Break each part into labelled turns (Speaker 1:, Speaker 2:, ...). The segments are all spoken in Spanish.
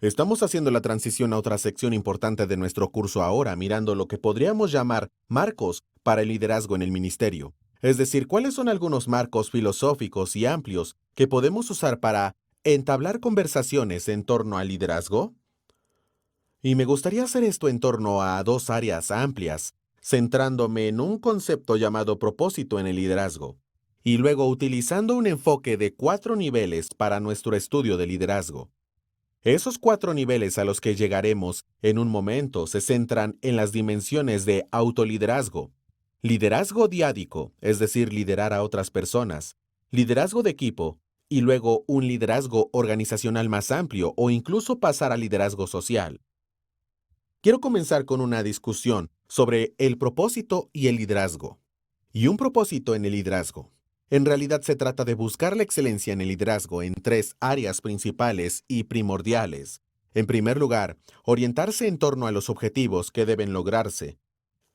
Speaker 1: Estamos haciendo la transición a otra sección importante de nuestro curso ahora, mirando lo que podríamos llamar marcos para el liderazgo en el ministerio. Es decir, cuáles son algunos marcos filosóficos y amplios que podemos usar para entablar conversaciones en torno al liderazgo. Y me gustaría hacer esto en torno a dos áreas amplias, centrándome en un concepto llamado propósito en el liderazgo, y luego utilizando un enfoque de 4 niveles para nuestro estudio de liderazgo. Esos 4 niveles a los que llegaremos en un momento se centran en las dimensiones de autoliderazgo, liderazgo diádico, es decir, liderar a otras personas, liderazgo de equipo, y luego un liderazgo organizacional más amplio o incluso pasar al liderazgo social. Quiero comenzar con una discusión sobre el propósito y el liderazgo. Y un propósito en el liderazgo. En realidad se trata de buscar la excelencia en el liderazgo en 3 áreas principales y primordiales. En primer lugar, orientarse en torno a los objetivos que deben lograrse,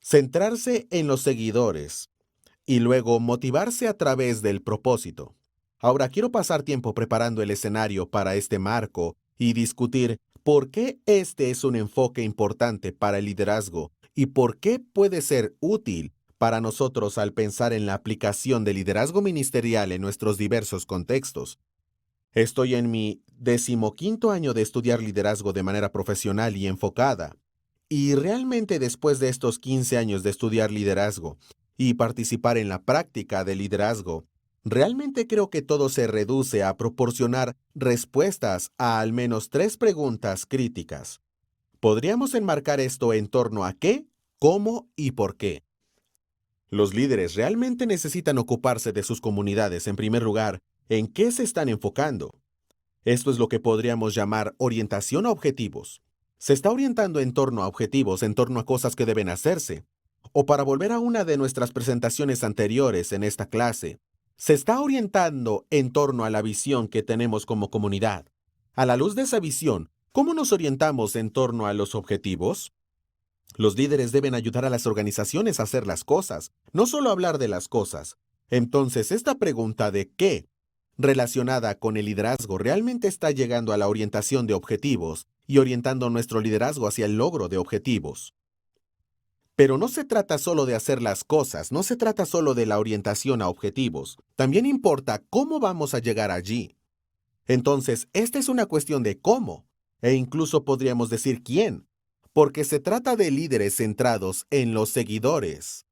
Speaker 1: centrarse en los seguidores y luego motivarse a través del propósito. Ahora quiero pasar tiempo preparando el escenario para este marco y discutir por qué este es un enfoque importante para el liderazgo y por qué puede ser útil para nosotros al pensar en la aplicación del liderazgo ministerial en nuestros diversos contextos. Estoy en mi 15º año de estudiar liderazgo de manera profesional y enfocada. Y realmente después de estos 15 años de estudiar liderazgo y participar en la práctica de liderazgo, realmente creo que todo se reduce a proporcionar respuestas a al menos 3 preguntas críticas. Podríamos enmarcar esto en torno a qué, cómo y por qué. Los líderes realmente necesitan ocuparse de sus comunidades, en primer lugar, en qué se están enfocando. Esto es lo que podríamos llamar orientación a objetivos. Se está orientando en torno a objetivos, en torno a cosas que deben hacerse. O para volver a una de nuestras presentaciones anteriores en esta clase, se está orientando en torno a la visión que tenemos como comunidad. A la luz de esa visión, ¿cómo nos orientamos en torno a los objetivos? Los líderes deben ayudar a las organizaciones a hacer las cosas, no solo hablar de las cosas. Entonces, esta pregunta de qué, relacionada con el liderazgo, realmente está llegando a la orientación de objetivos y orientando nuestro liderazgo hacia el logro de objetivos. Pero no se trata solo de hacer las cosas, no se trata solo de la orientación a objetivos. También importa cómo vamos a llegar allí. Entonces, esta es una cuestión de cómo, e incluso podríamos decir quién, porque se trata de líderes centrados en los seguidores.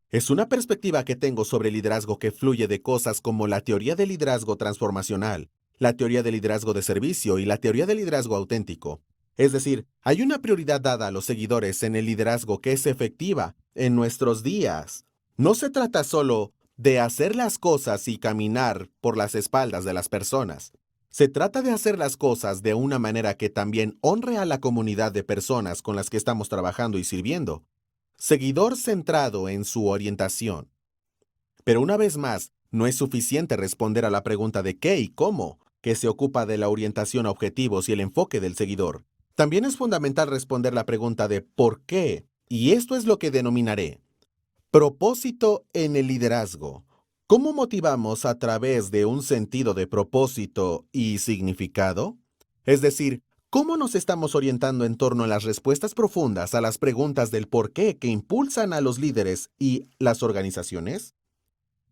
Speaker 1: Es una perspectiva que tengo sobre el liderazgo que fluye de cosas como la teoría del liderazgo transformacional, la teoría del liderazgo de servicio y la teoría del liderazgo auténtico. Es decir, hay una prioridad dada a los seguidores en el liderazgo que es efectiva en nuestros días. No se trata solo de hacer las cosas y caminar por las espaldas de las personas. Se trata de hacer las cosas de una manera que también honre a la comunidad de personas con las que estamos trabajando y sirviendo. Seguidor centrado en su orientación. Pero una vez más, no es suficiente responder a la pregunta de qué y cómo, que se ocupa de la orientación a objetivos y el enfoque del seguidor. También es fundamental responder la pregunta de por qué, y esto es lo que denominaré propósito en el liderazgo. ¿Cómo motivamos a través de un sentido de propósito y significado? Es decir, ¿cómo nos estamos orientando en torno a las respuestas profundas a las preguntas del por qué que impulsan a los líderes y las organizaciones?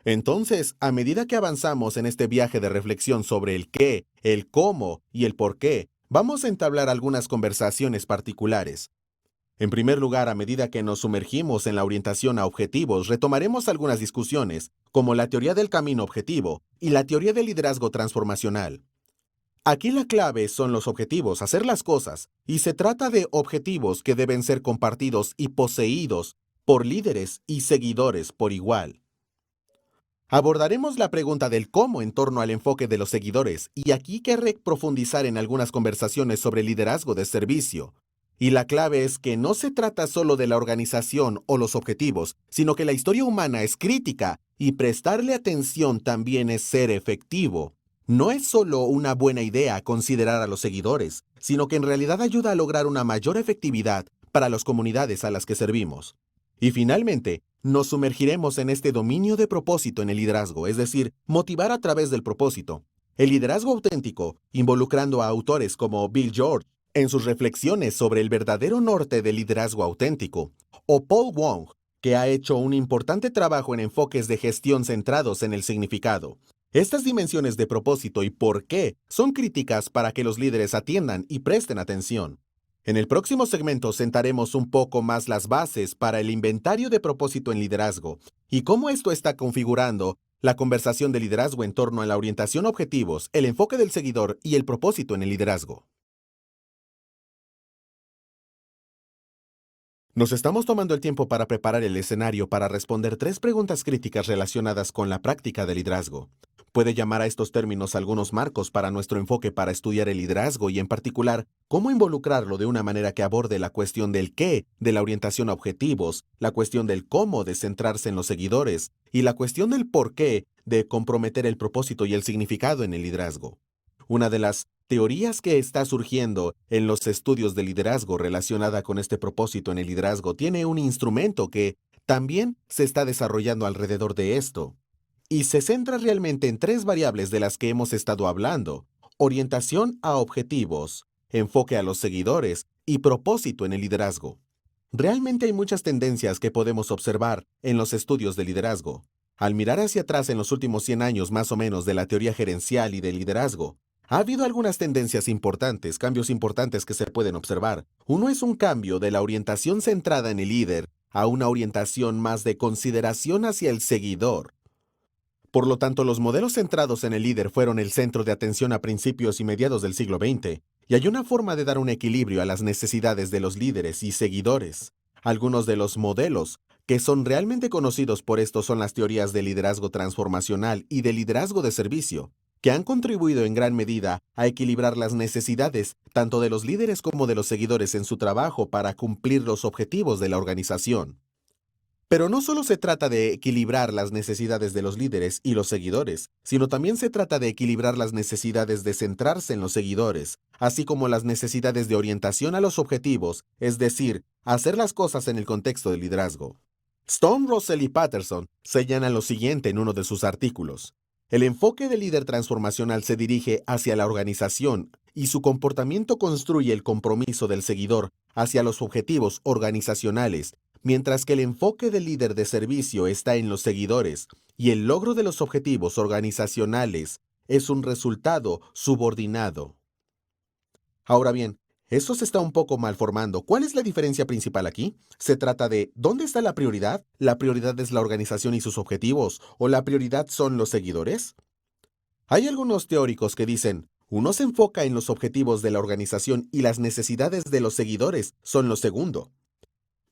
Speaker 1: Entonces, a medida que avanzamos en este viaje de reflexión sobre el qué, el cómo y el por qué, vamos a entablar algunas conversaciones particulares. En primer lugar, a medida que nos sumergimos en la orientación a objetivos, retomaremos algunas discusiones, como la teoría del camino objetivo y la teoría del liderazgo transformacional. Aquí la clave son los objetivos, hacer las cosas, y se trata de objetivos que deben ser compartidos y poseídos por líderes y seguidores por igual. Abordaremos la pregunta del cómo en torno al enfoque de los seguidores, y aquí querré profundizar en algunas conversaciones sobre liderazgo de servicio. Y la clave es que no se trata solo de la organización o los objetivos, sino que la historia humana es crítica y prestarle atención también es ser efectivo. No es solo una buena idea considerar a los seguidores, sino que en realidad ayuda a lograr una mayor efectividad para las comunidades a las que servimos. Y finalmente, nos sumergiremos en este dominio de propósito en el liderazgo, es decir, motivar a través del propósito. El liderazgo auténtico, involucrando a autores como Bill George en sus reflexiones sobre el verdadero norte del liderazgo auténtico, o Paul Wong, que ha hecho un importante trabajo en enfoques de gestión centrados en el significado. Estas dimensiones de propósito y por qué son críticas para que los líderes atiendan y presten atención. En el próximo segmento sentaremos un poco más las bases para el inventario de propósito en liderazgo y cómo esto está configurando la conversación de liderazgo en torno a la orientación a objetivos, el enfoque del seguidor y el propósito en el liderazgo. Nos estamos tomando el tiempo para preparar el escenario para responder 3 preguntas críticas relacionadas con la práctica del liderazgo. Puede llamar a estos términos algunos marcos para nuestro enfoque para estudiar el liderazgo y, en particular, cómo involucrarlo de una manera que aborde la cuestión del qué de la orientación a objetivos, la cuestión del cómo de centrarse en los seguidores y la cuestión del por qué de comprometer el propósito y el significado en el liderazgo. Una de las teorías que está surgiendo en los estudios de liderazgo relacionada con este propósito en el liderazgo tiene un instrumento que también se está desarrollando alrededor de esto. Y se centra realmente en 3 variables de las que hemos estado hablando: orientación a objetivos, enfoque a los seguidores y propósito en el liderazgo. Realmente hay muchas tendencias que podemos observar en los estudios de liderazgo. Al mirar hacia atrás en los últimos 100 años más o menos de la teoría gerencial y del liderazgo, ha habido algunas tendencias importantes, cambios importantes que se pueden observar. Uno es un cambio de la orientación centrada en el líder a una orientación más de consideración hacia el seguidor. Por lo tanto, los modelos centrados en el líder fueron el centro de atención a principios y mediados del siglo XX, y hay una forma de dar un equilibrio a las necesidades de los líderes y seguidores. Algunos de los modelos que son realmente conocidos por esto son las teorías de liderazgo transformacional y de liderazgo de servicio, que han contribuido en gran medida a equilibrar las necesidades tanto de los líderes como de los seguidores en su trabajo para cumplir los objetivos de la organización. Pero no solo se trata de equilibrar las necesidades de los líderes y los seguidores, sino también se trata de equilibrar las necesidades de centrarse en los seguidores, así como las necesidades de orientación a los objetivos, es decir, hacer las cosas en el contexto del liderazgo. Stone, Russell y Patterson señalan lo siguiente en uno de sus artículos. El enfoque del líder transformacional se dirige hacia la organización y su comportamiento construye el compromiso del seguidor hacia los objetivos organizacionales, mientras que el enfoque del líder de servicio está en los seguidores y el logro de los objetivos organizacionales es un resultado subordinado. Ahora bien, eso se está un poco mal formando. ¿Cuál es la diferencia principal aquí? ¿Se trata de dónde está la prioridad? ¿La prioridad es la organización y sus objetivos? ¿O la prioridad son los seguidores? Hay algunos teóricos que dicen, uno se enfoca en los objetivos de la organización y las necesidades de los seguidores son lo segundo.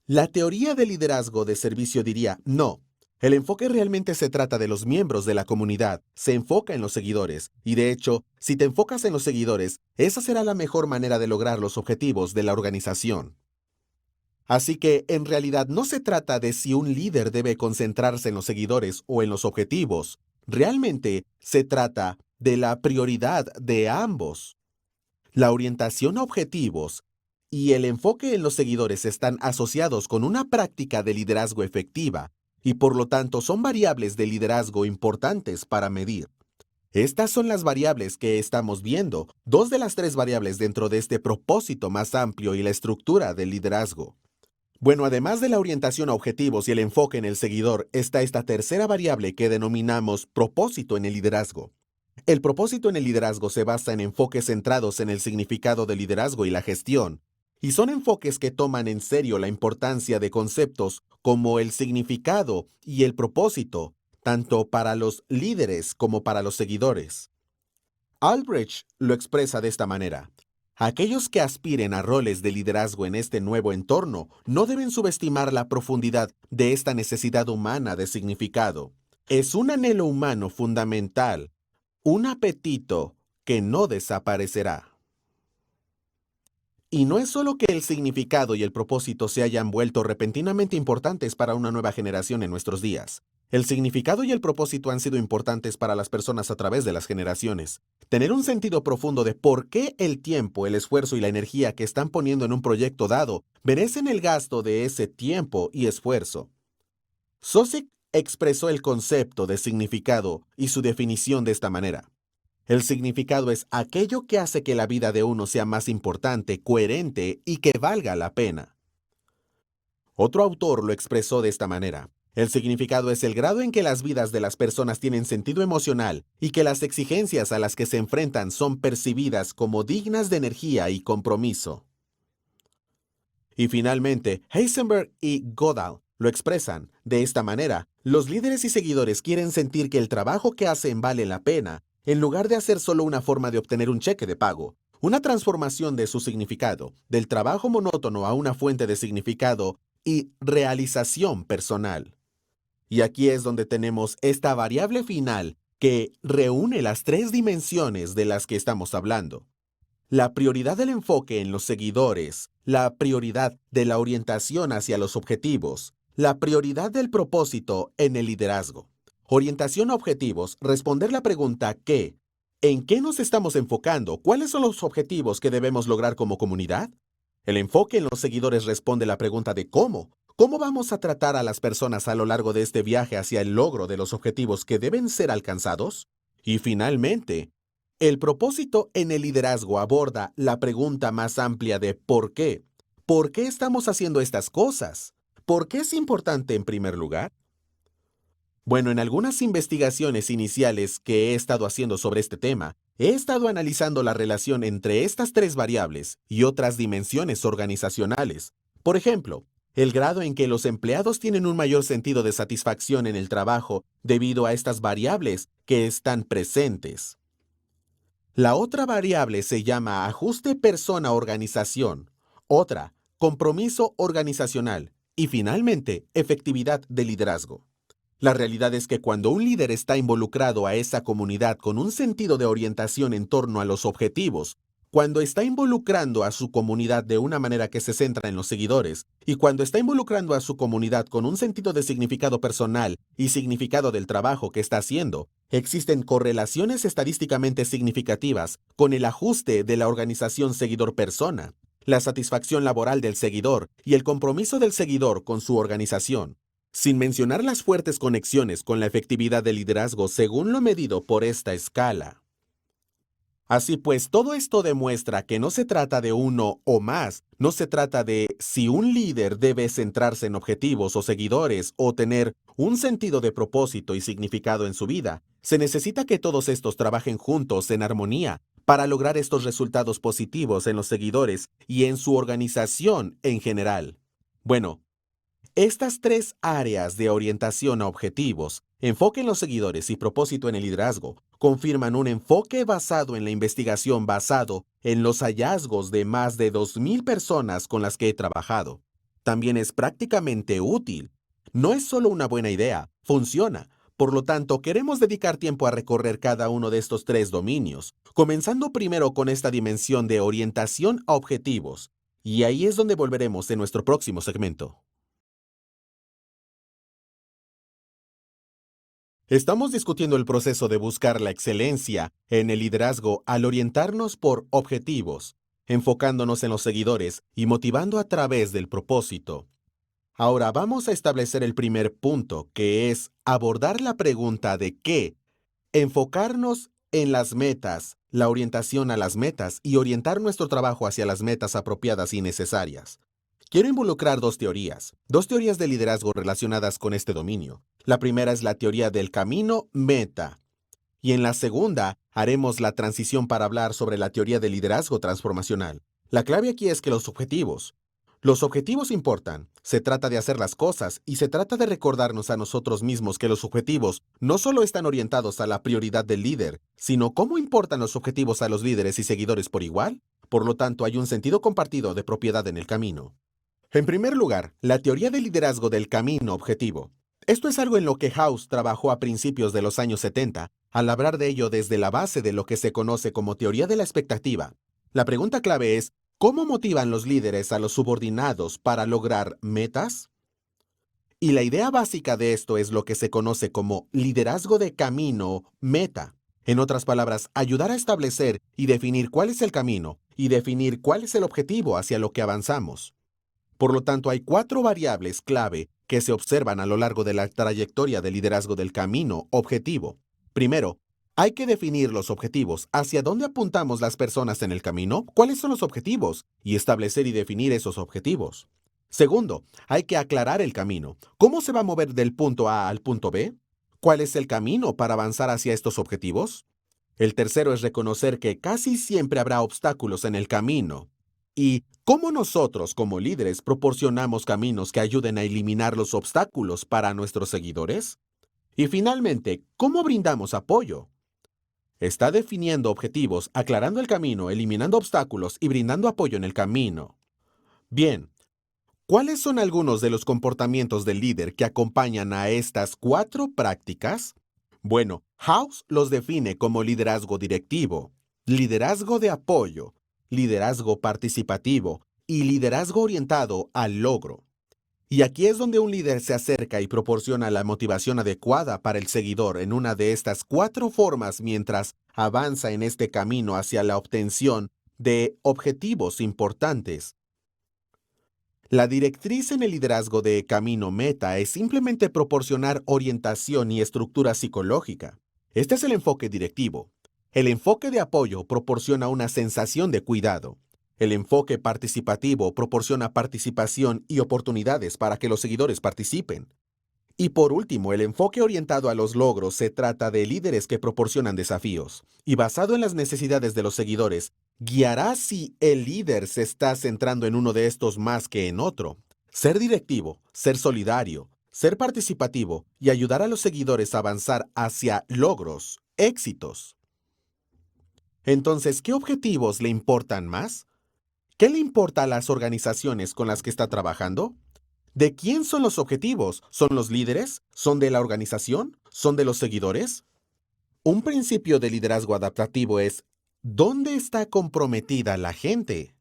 Speaker 1: La teoría del liderazgo de servicio diría, no, el enfoque realmente se trata de los miembros de la comunidad, se enfoca en los seguidores, y de hecho, si te enfocas en los seguidores, esa será la mejor manera de lograr los objetivos de la organización. Así que, en realidad, no se trata de si un líder debe concentrarse en los seguidores o en los objetivos, realmente se trata de la prioridad de ambos. La orientación a objetivos y el enfoque en los seguidores están asociados con una práctica de liderazgo efectiva y por lo tanto son variables de liderazgo importantes para medir. Estas son las variables que estamos viendo, 2 de las 3 variables dentro de este propósito más amplio y la estructura del liderazgo. Bueno, además de la orientación a objetivos y el enfoque en el seguidor, está esta tercera variable que denominamos propósito en el liderazgo. El propósito en el liderazgo se basa en enfoques centrados en el significado del liderazgo y la gestión, y son enfoques que toman en serio la importancia de conceptos como el significado y el propósito, tanto para los líderes como para los seguidores. Albrecht lo expresa de esta manera. Aquellos que aspiren a roles de liderazgo en este nuevo entorno no deben subestimar la profundidad de esta necesidad humana de significado. Es un anhelo humano fundamental, un apetito que no desaparecerá. Y no es solo que el significado y el propósito se hayan vuelto repentinamente importantes para una nueva generación en nuestros días. El significado y el propósito han sido importantes para las personas a través de las generaciones. Tener un sentido profundo de por qué el tiempo, el esfuerzo y la energía que están poniendo en un proyecto dado merecen el gasto de ese tiempo y esfuerzo. Sosik expresó el concepto de significado y su definición de esta manera. El significado es aquello que hace que la vida de uno sea más importante, coherente y que valga la pena. Otro autor lo expresó de esta manera. El significado es el grado en que las vidas de las personas tienen sentido emocional y que las exigencias a las que se enfrentan son percibidas como dignas de energía y compromiso. Y finalmente, Heisenberg y Godal lo expresan de esta manera. Los líderes y seguidores quieren sentir que el trabajo que hacen vale la pena, en lugar de hacer solo una forma de obtener un cheque de pago. Una transformación de su significado, del trabajo monótono a una fuente de significado y realización personal. Y aquí es donde tenemos esta variable final que reúne las tres dimensiones de las que estamos hablando. La prioridad del enfoque en los seguidores, la prioridad de la orientación hacia los objetivos, la prioridad del propósito en el liderazgo. Orientación a objetivos, responder la pregunta ¿qué? ¿En qué nos estamos enfocando? ¿Cuáles son los objetivos que debemos lograr como comunidad? El enfoque en los seguidores responde la pregunta de ¿cómo? ¿Cómo vamos a tratar a las personas a lo largo de este viaje hacia el logro de los objetivos que deben ser alcanzados? Y finalmente, el propósito en el liderazgo aborda la pregunta más amplia de ¿por qué? ¿Por qué estamos haciendo estas cosas? ¿Por qué es importante en primer lugar? Bueno, en algunas investigaciones iniciales que he estado haciendo sobre este tema, he estado analizando la relación entre estas tres variables y otras dimensiones organizacionales. Por ejemplo, el grado en que los empleados tienen un mayor sentido de satisfacción en el trabajo debido a estas variables que están presentes. La otra variable se llama ajuste persona-organización, otra, compromiso organizacional y finalmente, efectividad de liderazgo. La realidad es que cuando un líder está involucrado a esa comunidad con un sentido de orientación en torno a los objetivos, cuando está involucrando a su comunidad de una manera que se centra en los seguidores, y cuando está involucrando a su comunidad con un sentido de significado personal y significado del trabajo que está haciendo, existen correlaciones estadísticamente significativas con el ajuste de la organización seguidor-persona, la satisfacción laboral del seguidor y el compromiso del seguidor con su organización, sin mencionar las fuertes conexiones con la efectividad del liderazgo según lo medido por esta escala. Así pues, todo esto demuestra que no se trata de uno o más, no se trata de si un líder debe centrarse en objetivos o seguidores o tener un sentido de propósito y significado en su vida. Se necesita que todos estos trabajen juntos en armonía para lograr estos resultados positivos en los seguidores y en su organización en general. Bueno, estas tres áreas de orientación a objetivos, enfoque en los seguidores y propósito en el liderazgo, confirman un enfoque basado en la investigación basado en los hallazgos de más de 2,000 personas con las que he trabajado. También es prácticamente útil. No es solo una buena idea, funciona. Por lo tanto, queremos dedicar tiempo a recorrer cada uno de estos tres dominios, comenzando primero con esta dimensión de orientación a objetivos. Y ahí es donde volveremos en nuestro próximo segmento. Estamos discutiendo el proceso de buscar la excelencia en el liderazgo al orientarnos por objetivos, enfocándonos en los seguidores y motivando a través del propósito. Ahora vamos a establecer el primer punto, que es abordar la pregunta de qué, enfocarnos en las metas, la orientación a las metas y orientar nuestro trabajo hacia las metas apropiadas y necesarias. Quiero involucrar dos teorías de liderazgo relacionadas con este dominio. La primera es la teoría del camino meta. Y en la segunda, haremos la transición para hablar sobre la teoría del liderazgo transformacional. La clave aquí es que los objetivos importan. Se trata de hacer las cosas y se trata de recordarnos a nosotros mismos que los objetivos no solo están orientados a la prioridad del líder, sino cómo importan los objetivos a los líderes y seguidores por igual. Por lo tanto, hay un sentido compartido de propiedad en el camino. En primer lugar, la teoría del liderazgo del camino objetivo. Esto es algo en lo que House trabajó a principios de los años 70, al hablar de ello desde la base de lo que se conoce como teoría de la expectativa. La pregunta clave es, ¿cómo motivan los líderes a los subordinados para lograr metas? Y la idea básica de esto es lo que se conoce como liderazgo de camino meta. En otras palabras, ayudar a establecer y definir cuál es el camino y definir cuál es el objetivo hacia lo que avanzamos. Por lo tanto, hay 4 variables clave que se observan a lo largo de la trayectoria de liderazgo del camino objetivo. Primero, Hay que definir los objetivos. ¿Hacia dónde apuntamos las personas en el camino? ¿Cuáles son los objetivos? Y establecer y definir esos objetivos. Segundo, hay que aclarar el camino. ¿Cómo se va a mover del punto A al punto B? ¿Cuál es el camino para avanzar hacia estos objetivos? El tercero es reconocer que casi siempre habrá obstáculos en el camino. ¿Y cómo nosotros, como líderes, proporcionamos caminos que ayuden a eliminar los obstáculos para nuestros seguidores? Y finalmente, ¿cómo brindamos apoyo? Está definiendo objetivos, aclarando el camino, eliminando obstáculos y brindando apoyo en el camino. Bien, ¿cuáles son algunos de los comportamientos del líder que acompañan a estas 4 prácticas? Bueno, House los define como liderazgo directivo, liderazgo de apoyo, liderazgo participativo y liderazgo orientado al logro. Y aquí es donde un líder se acerca y proporciona la motivación adecuada para el seguidor en una de estas 4 formas mientras avanza en este camino hacia la obtención de objetivos importantes. La directriz en el liderazgo de Camino Meta es simplemente proporcionar orientación y estructura psicológica. Este es el enfoque directivo. El enfoque de apoyo proporciona una sensación de cuidado. El enfoque participativo proporciona participación y oportunidades para que los seguidores participen. Y por último, el enfoque orientado a los logros se trata de líderes que proporcionan desafíos. Y basado en las necesidades de los seguidores, guiará si el líder se está centrando en uno de estos más que en otro. Ser directivo, ser solidario, ser participativo y ayudar a los seguidores a avanzar hacia logros, éxitos. Entonces, ¿qué objetivos le importan más? ¿Qué le importa a las organizaciones con las que está trabajando? ¿De quién son los objetivos? ¿Son los líderes? ¿Son de la organización? ¿Son de los seguidores? Un principio de liderazgo adaptativo es: ¿dónde está comprometida la gente?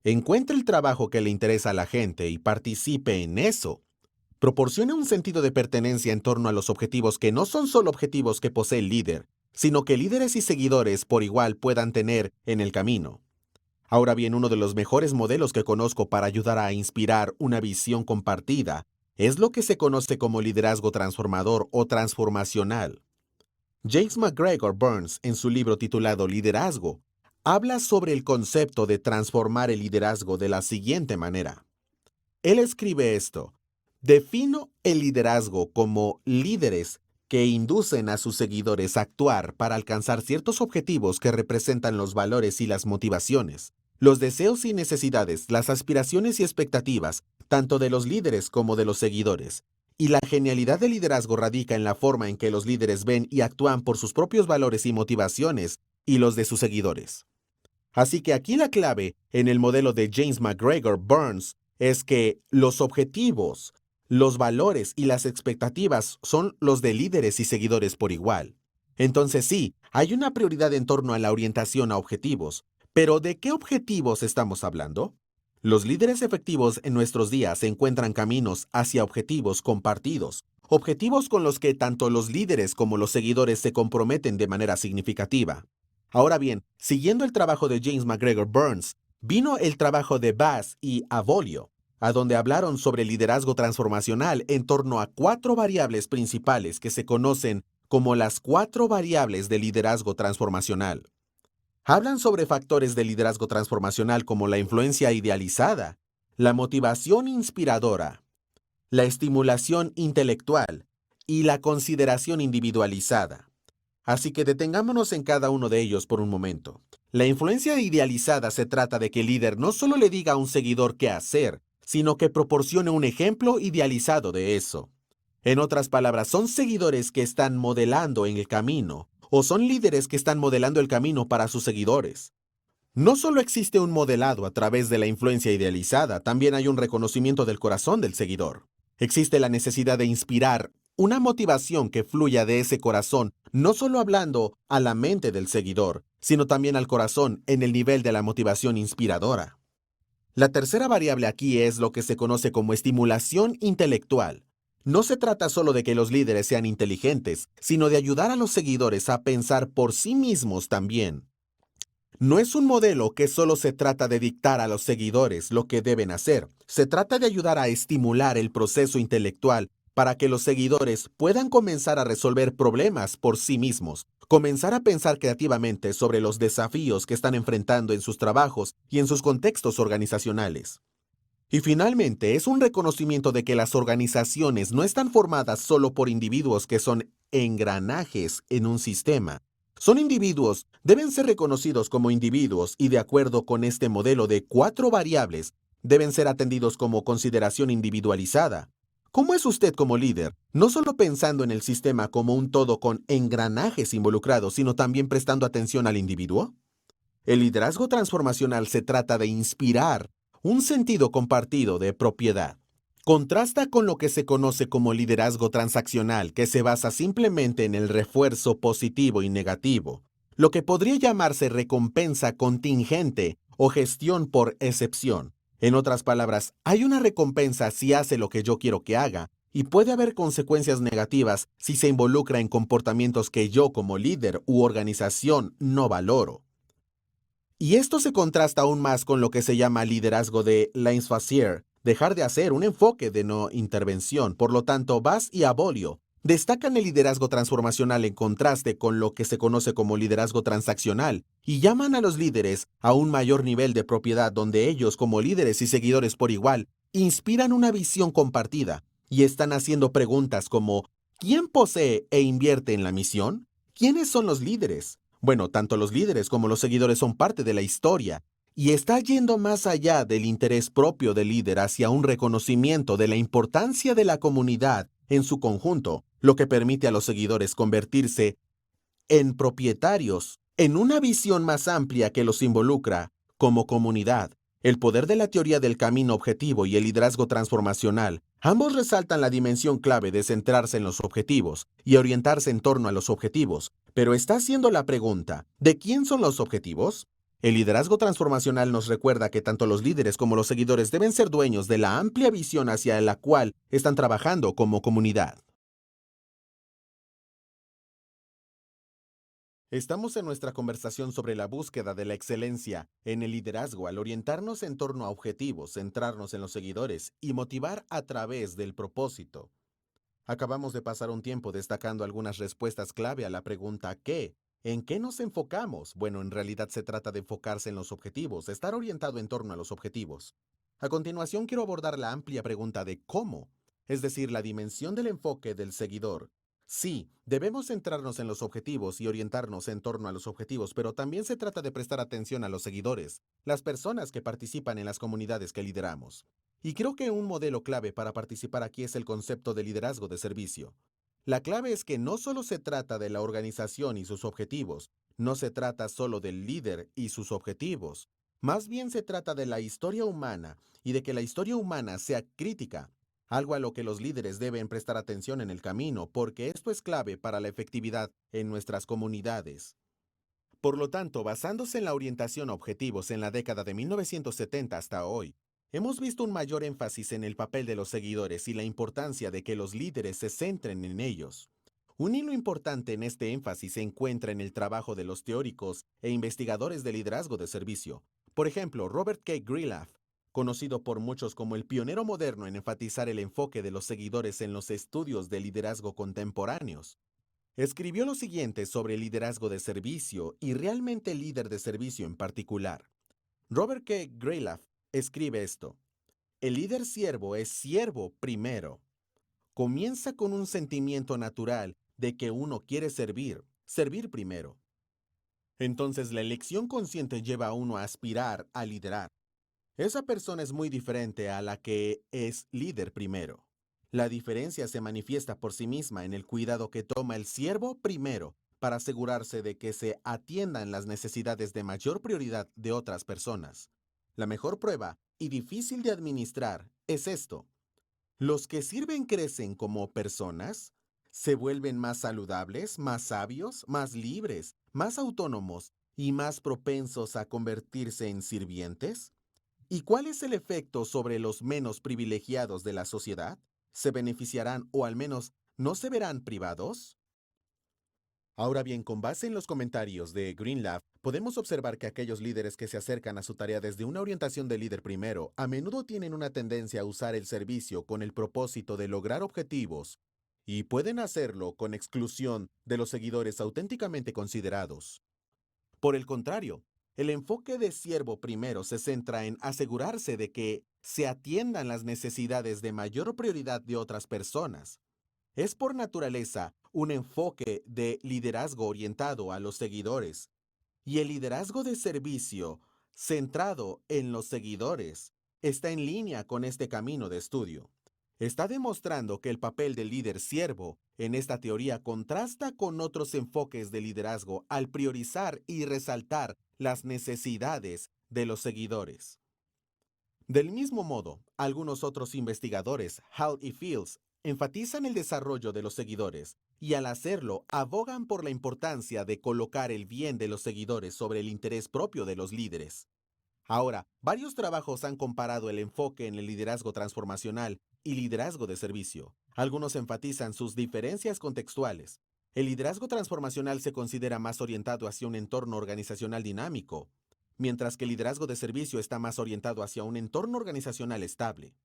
Speaker 1: Encuentre el trabajo que le interesa a la gente y participe en eso. Proporcione un sentido de pertenencia en torno a los objetivos que no son solo objetivos que posee el líder, sino que líderes y seguidores por igual puedan tener en el camino. Ahora bien, uno de los mejores modelos que conozco para ayudar a inspirar una visión compartida es lo que se conoce como liderazgo transformador o transformacional. James McGregor Burns, en su libro titulado Liderazgo, habla sobre el concepto de transformar el liderazgo de la siguiente manera. Él escribe esto: defino el liderazgo como líderes que inducen a sus seguidores a actuar para alcanzar ciertos objetivos que representan los valores y las motivaciones, los deseos y necesidades, las aspiraciones y expectativas, tanto de los líderes como de los seguidores. Y la genialidad del liderazgo radica en la forma en que los líderes ven y actúan por sus propios valores y motivaciones y los de sus seguidores. Así que aquí la clave en el modelo de James McGregor Burns es que los objetivos, los valores y las expectativas son los de líderes y seguidores por igual. Entonces sí, hay una prioridad en torno a la orientación a objetivos, pero ¿de qué objetivos estamos hablando? Los líderes efectivos en nuestros días encuentran caminos hacia objetivos compartidos, objetivos con los que tanto los líderes como los seguidores se comprometen de manera significativa. Ahora bien, siguiendo el trabajo de James McGregor Burns, vino el trabajo de Bass y Avolio, a donde hablaron sobre liderazgo transformacional en torno a 4 variables principales que se conocen como las 4 variables de liderazgo transformacional. Hablan sobre factores de liderazgo transformacional como la influencia idealizada, la motivación inspiradora, la estimulación intelectual y la consideración individualizada. Así que detengámonos en cada uno de ellos por un momento. La influencia idealizada se trata de que el líder no solo le diga a un seguidor qué hacer, sino que proporcione un ejemplo idealizado de eso. En otras palabras, son seguidores que están modelando en el camino, o son líderes que están modelando el camino para sus seguidores. No solo existe un modelado a través de la influencia idealizada, también hay un reconocimiento del corazón del seguidor. Existe la necesidad de inspirar una motivación que fluya de ese corazón, no solo hablando a la mente del seguidor, sino también al corazón en el nivel de la motivación inspiradora. La tercera variable aquí es lo que se conoce como estimulación intelectual. No se trata solo de que los líderes sean inteligentes, sino de ayudar a los seguidores a pensar por sí mismos también. No es un modelo que solo se trata de dictar a los seguidores lo que deben hacer. Se trata de ayudar a estimular el proceso intelectual para que los seguidores puedan comenzar a resolver problemas por sí mismos, Comenzar a pensar creativamente sobre los desafíos que están enfrentando en sus trabajos y en sus contextos organizacionales. Y finalmente, es un reconocimiento de que las organizaciones no están formadas solo por individuos que son engranajes en un sistema. Son individuos, deben ser reconocidos como individuos y de acuerdo con este modelo de 4 variables, deben ser atendidos como consideración individualizada. ¿Cómo es usted como líder? No solo pensando en el sistema como un todo con engranajes involucrados, sino también prestando atención al individuo. El liderazgo transformacional se trata de inspirar un sentido compartido de propiedad. Contrasta con lo que se conoce como liderazgo transaccional, que se basa simplemente en el refuerzo positivo y negativo, lo que podría llamarse recompensa contingente o gestión por excepción. En otras palabras, hay una recompensa si hace lo que yo quiero que haga, y puede haber consecuencias negativas si se involucra en comportamientos que yo como líder u organización no valoro. Y esto se contrasta aún más con lo que se llama liderazgo de laissez-faire, dejar de hacer, un enfoque de no intervención. Por lo tanto, Bass y Abolio destacan el liderazgo transformacional en contraste con lo que se conoce como liderazgo transaccional y llaman a los líderes a un mayor nivel de propiedad donde ellos, como líderes y seguidores por igual, inspiran una visión compartida y están haciendo preguntas como ¿quién posee e invierte en la misión? ¿Quiénes son los líderes? Bueno, tanto los líderes como los seguidores son parte de la historia, y está yendo más allá del interés propio del líder hacia un reconocimiento de la importancia de la comunidad en su conjunto, lo que permite a los seguidores convertirse en propietarios, en una visión más amplia que los involucra como comunidad. El poder de la teoría del camino objetivo y el liderazgo transformacional, ambos resaltan la dimensión clave de centrarse en los objetivos y orientarse en torno a los objetivos, pero está haciendo la pregunta, ¿de quién son los objetivos? El liderazgo transformacional nos recuerda que tanto los líderes como los seguidores deben ser dueños de la amplia visión hacia la cual están trabajando como comunidad. Estamos en nuestra conversación sobre la búsqueda de la excelencia en el liderazgo al orientarnos en torno a objetivos, centrarnos en los seguidores y motivar a través del propósito. Acabamos de pasar un tiempo destacando algunas respuestas clave a la pregunta ¿qué? ¿En qué nos enfocamos? Bueno, en realidad se trata de enfocarse en los objetivos, estar orientado en torno a los objetivos. A continuación quiero abordar la amplia pregunta de cómo, es decir, la dimensión del enfoque del seguidor. Sí, debemos centrarnos en los objetivos y orientarnos en torno a los objetivos, pero también se trata de prestar atención a los seguidores, las personas que participan en las comunidades que lideramos. Y creo que un modelo clave para participar aquí es el concepto de liderazgo de servicio. La clave es que no solo se trata de la organización y sus objetivos, no se trata solo del líder y sus objetivos, más bien se trata de la historia humana y de que la historia humana sea crítica, algo a lo que los líderes deben prestar atención en el camino, porque esto es clave para la efectividad en nuestras comunidades. Por lo tanto, basándose en la orientación a objetivos en la década de 1970 hasta hoy, hemos visto un mayor énfasis en el papel de los seguidores y la importancia de que los líderes se centren en ellos. Un hilo importante en este énfasis se encuentra en el trabajo de los teóricos e investigadores de liderazgo de servicio. Por ejemplo, Robert K. Grillaf, conocido por muchos como el pionero moderno en enfatizar el enfoque de los seguidores en los estudios de liderazgo contemporáneos. Escribió lo siguiente sobre el liderazgo de servicio y realmente el líder de servicio en particular. Robert K. Grillaf escribe esto. El líder siervo es siervo primero. Comienza con un sentimiento natural de que uno quiere servir, servir primero. Entonces la elección consciente lleva a uno a aspirar a liderar. Esa persona es muy diferente a la que es líder primero. La diferencia se manifiesta por sí misma en el cuidado que toma el siervo primero para asegurarse de que se atiendan las necesidades de mayor prioridad de otras personas. La mejor prueba, y difícil de administrar, es esto. Los que sirven crecen como personas, se vuelven más saludables, más sabios, más libres, más autónomos y más propensos a convertirse en sirvientes. ¿Y cuál es el efecto sobre los menos privilegiados de la sociedad? ¿Se beneficiarán o al menos no se verán privados? Ahora bien, con base en los comentarios de Greenleaf, podemos observar que aquellos líderes que se acercan a su tarea desde una orientación de líder primero, a menudo tienen una tendencia a usar el servicio con el propósito de lograr objetivos y pueden hacerlo con exclusión de los seguidores auténticamente considerados. Por el contrario, el enfoque de siervo primero se centra en asegurarse de que se atiendan las necesidades de mayor prioridad de otras personas. Es por naturaleza un enfoque de liderazgo orientado a los seguidores, y el liderazgo de servicio centrado en los seguidores está en línea con este camino de estudio. Está demostrando que el papel del líder siervo en esta teoría contrasta con otros enfoques de liderazgo al priorizar y resaltar las necesidades de los seguidores. Del mismo modo, algunos otros investigadores, Hall y Fields, enfatizan el desarrollo de los seguidores y al hacerlo abogan por la importancia de colocar el bien de los seguidores sobre el interés propio de los líderes. Ahora, varios trabajos han comparado el enfoque en el liderazgo transformacional y liderazgo de servicio. Algunos enfatizan sus diferencias contextuales. El liderazgo transformacional se considera más orientado hacia un entorno organizacional dinámico, mientras que el liderazgo de servicio está más orientado hacia un entorno organizacional estable.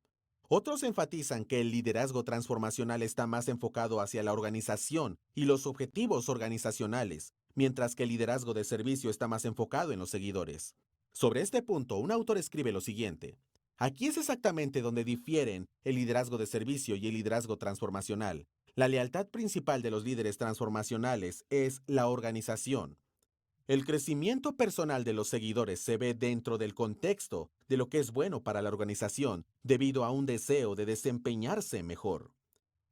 Speaker 1: Otros enfatizan que el liderazgo transformacional está más enfocado hacia la organización y los objetivos organizacionales, mientras que el liderazgo de servicio está más enfocado en los seguidores. Sobre este punto, un autor escribe lo siguiente: aquí es exactamente donde difieren el liderazgo de servicio y el liderazgo transformacional. La lealtad principal de los líderes transformacionales es la organización. El crecimiento personal de los seguidores se ve dentro del contexto de lo que es bueno para la organización, debido a un deseo de desempeñarse mejor.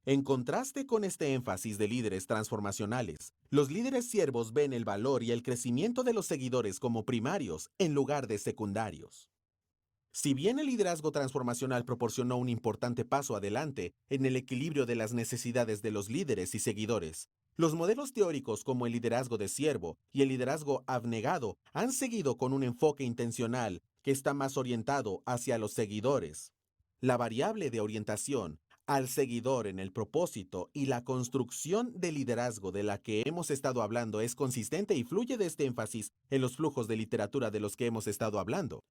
Speaker 1: En contraste con este énfasis de líderes transformacionales, los líderes siervos ven el valor y el crecimiento de los seguidores como primarios en lugar de secundarios. Si bien el liderazgo transformacional proporcionó un importante paso adelante en el equilibrio de las necesidades de los líderes y seguidores, los modelos teóricos como el liderazgo de siervo y el liderazgo abnegado han seguido con un enfoque intencional que está más orientado hacia los seguidores. La variable de orientación al seguidor en el propósito y la construcción de liderazgo de la que hemos estado hablando es consistente y fluye de este énfasis en los flujos de literatura de los que hemos estado hablando.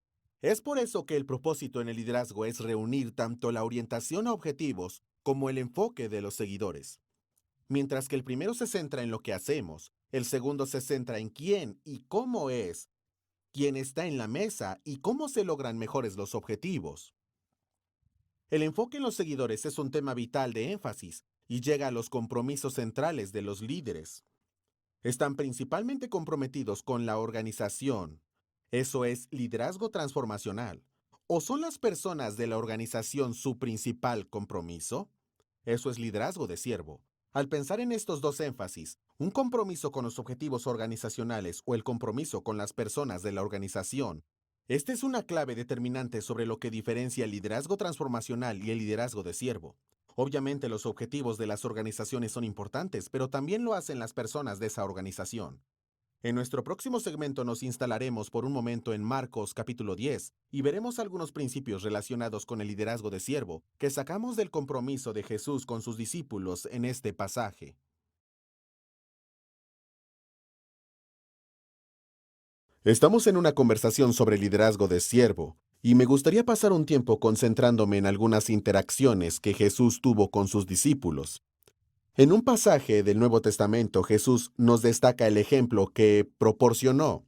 Speaker 1: Es por eso que el propósito en el liderazgo es reunir tanto la orientación a objetivos como el enfoque de los seguidores. Mientras que el primero se centra en lo que hacemos, el segundo se centra en quién y cómo es, quién está en la mesa y cómo se logran mejores los objetivos. El enfoque en los seguidores es un tema vital de énfasis y llega a los compromisos centrales de los líderes. Están principalmente comprometidos con la organización. Eso es liderazgo transformacional. ¿O son las personas de la organización su principal compromiso? Eso es liderazgo de siervo. Al pensar en estos dos énfasis, un compromiso con los objetivos organizacionales o el compromiso con las personas de la organización, esta es una clave determinante sobre lo que diferencia el liderazgo transformacional y el liderazgo de siervo. Obviamente los objetivos de las organizaciones son importantes, pero también lo hacen las personas de esa organización. En nuestro próximo segmento nos instalaremos por un momento en Marcos capítulo 10 y veremos algunos principios relacionados con el liderazgo de siervo que sacamos del compromiso de Jesús con sus discípulos en este pasaje. Estamos en una conversación sobre liderazgo de siervo, y me gustaría pasar un tiempo concentrándome en algunas interacciones que Jesús tuvo con sus discípulos. En un pasaje del Nuevo Testamento, Jesús nos destaca el ejemplo que proporcionó.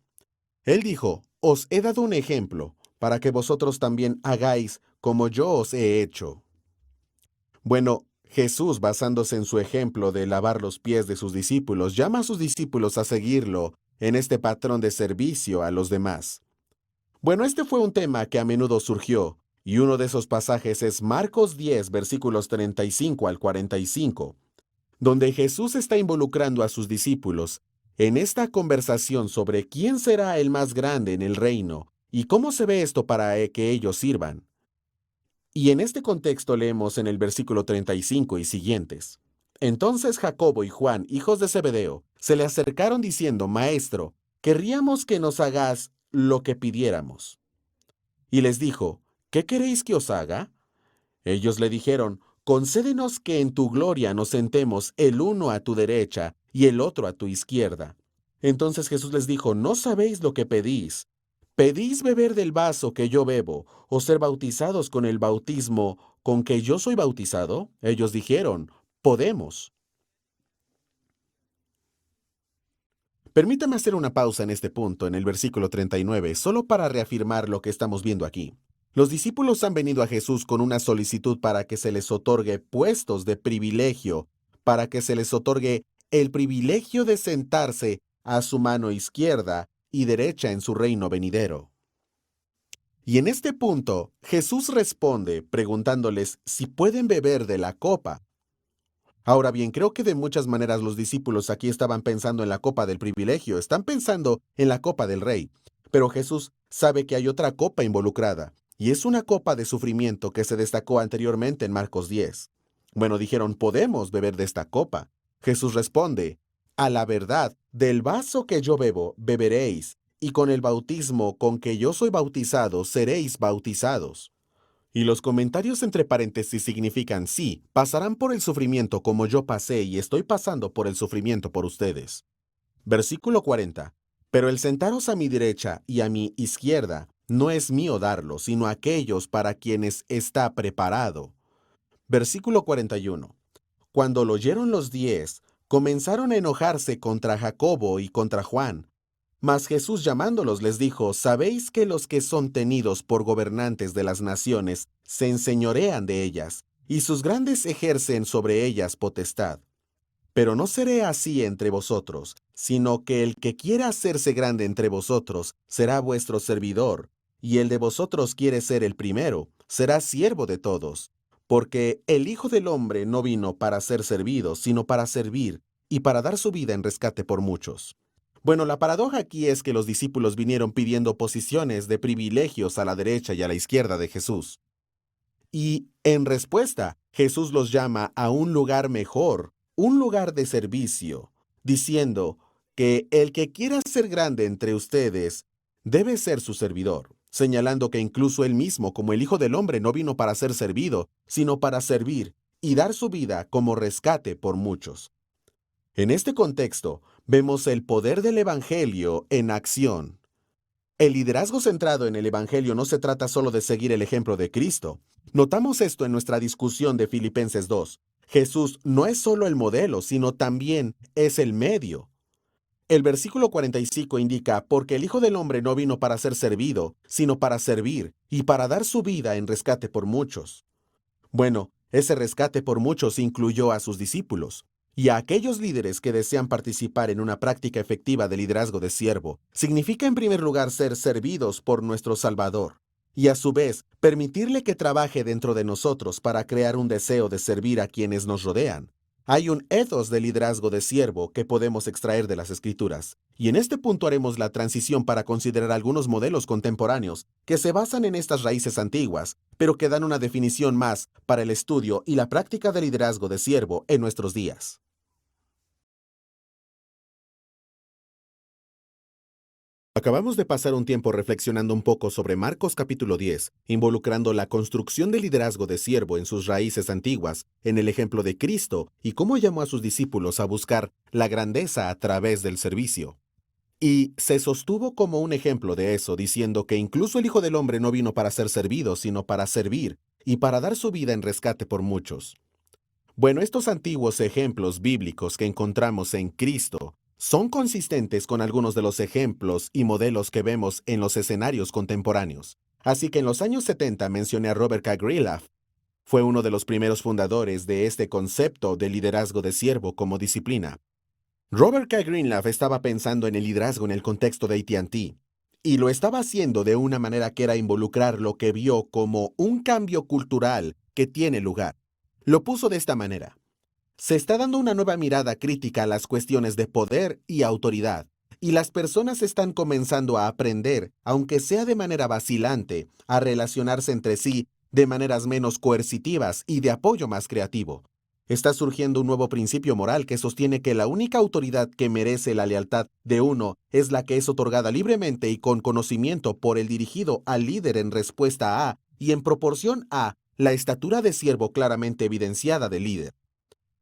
Speaker 1: Él dijo: os he dado un ejemplo, para que vosotros también hagáis como yo os he hecho. Bueno, Jesús, basándose en su ejemplo de lavar los pies de sus discípulos, llama a sus discípulos a seguirlo en este patrón de servicio a los demás. Bueno, este fue un tema que a menudo surgió, y uno de esos pasajes es Marcos 10, versículos 35 al 45, donde Jesús está involucrando a sus discípulos en esta conversación sobre quién será el más grande en el reino y cómo se ve esto para que ellos sirvan. Y en este contexto leemos en el versículo 35 y siguientes: entonces Jacobo y Juan, hijos de Zebedeo, se le acercaron diciendo: Maestro, querríamos que nos hagas lo que pidiéramos. Y les dijo: ¿qué queréis que os haga? Ellos le dijeron: concédenos que en tu gloria nos sentemos el uno a tu derecha y el otro a tu izquierda. Entonces Jesús les dijo: no sabéis lo que pedís. ¿Pedís beber del vaso que yo bebo, o ser bautizados con el bautismo con que yo soy bautizado? Ellos dijeron: podemos. Permítame hacer una pausa en este punto, en el versículo 39, solo para reafirmar lo que estamos viendo aquí. Los discípulos han venido a Jesús con una solicitud para que se les otorgue puestos de privilegio, para que se les otorgue el privilegio de sentarse a su mano izquierda y derecha en su reino venidero. Y en este punto, Jesús responde preguntándoles si pueden beber de la copa. Ahora bien, creo que de muchas maneras los discípulos aquí estaban pensando en la copa del privilegio, están pensando en la copa del rey. Pero Jesús sabe que hay otra copa involucrada, y es una copa de sufrimiento que se destacó anteriormente en Marcos 10. Bueno, dijeron, podemos beber de esta copa. Jesús responde, a la verdad, del vaso que yo bebo, beberéis, y con el bautismo con que yo soy bautizado, seréis bautizados. Y los comentarios entre paréntesis significan sí, pasarán por el sufrimiento como yo pasé y estoy pasando por el sufrimiento por ustedes. Versículo 40. Pero el sentaros a mi derecha y a mi izquierda no es mío darlo, sino aquellos para quienes está preparado. Versículo 41. Cuando lo oyeron los 10, comenzaron a enojarse contra Jacobo y contra Juan. Mas Jesús llamándolos les dijo, ¿sabéis que los que son tenidos por gobernantes de las naciones se enseñorean de ellas, y sus grandes ejercen sobre ellas potestad? Pero no seré así entre vosotros, sino que el que quiera hacerse grande entre vosotros será vuestro servidor, y el de vosotros quiere ser el primero, será siervo de todos. Porque el Hijo del Hombre no vino para ser servido, sino para servir, y para dar su vida en rescate por muchos. Bueno, la paradoja aquí es que los discípulos vinieron pidiendo posiciones de privilegios a la derecha y a la izquierda de Jesús. Y, en respuesta, Jesús los llama a un lugar mejor, un lugar de servicio, diciendo que el que quiera ser grande entre ustedes debe ser su servidor, señalando que incluso él mismo, como el Hijo del Hombre, no vino para ser servido, sino para servir y dar su vida como rescate por muchos. En este contexto, vemos el poder del Evangelio en acción. El liderazgo centrado en el Evangelio no se trata solo de seguir el ejemplo de Cristo. Notamos esto en nuestra discusión de Filipenses 2. Jesús no es solo el modelo, sino también es el medio. El versículo 45 indica, porque el Hijo del Hombre no vino para ser servido, sino para servir y para dar su vida en rescate por muchos. Bueno, ese rescate por muchos incluyó a sus discípulos. Y a aquellos líderes que desean participar en una práctica efectiva de liderazgo de siervo, significa en primer lugar ser servidos por nuestro Salvador, y a su vez permitirle que trabaje dentro de nosotros para crear un deseo de servir a quienes nos rodean. Hay un ethos de liderazgo de siervo que podemos extraer de las Escrituras, y en este punto haremos la transición para considerar algunos modelos contemporáneos que se basan en estas raíces antiguas, pero que dan una definición más para el estudio y la práctica de liderazgo de siervo en nuestros días. Acabamos de pasar un tiempo reflexionando un poco sobre Marcos capítulo 10, involucrando la construcción del liderazgo de siervo en sus raíces antiguas, en el ejemplo de Cristo y cómo llamó a sus discípulos a buscar la grandeza a través del servicio. Y se sostuvo como un ejemplo de eso, diciendo que incluso el Hijo del Hombre no vino para ser servido, sino para servir y para dar su vida en rescate por muchos. Bueno, estos antiguos ejemplos bíblicos que encontramos en Cristo son consistentes con algunos de los ejemplos y modelos que vemos en los escenarios contemporáneos. Así que en los años 70 mencioné a Robert K. Greenleaf. Fue uno de los primeros fundadores de este concepto de liderazgo de siervo como disciplina. Robert K. Greenleaf estaba pensando en el liderazgo en el contexto de AT&T, y lo estaba haciendo de una manera que era involucrar lo que vio como un cambio cultural que tiene lugar. Lo puso de esta manera. Se está dando una nueva mirada crítica a las cuestiones de poder y autoridad, y las personas están comenzando a aprender, aunque sea de manera vacilante, a relacionarse entre sí de maneras menos coercitivas y de apoyo más creativo. Está surgiendo un nuevo principio moral que sostiene que la única autoridad que merece la lealtad de uno es la que es otorgada libremente y con conocimiento por el dirigido al líder en respuesta a y en proporción a la estatura de siervo claramente evidenciada del líder.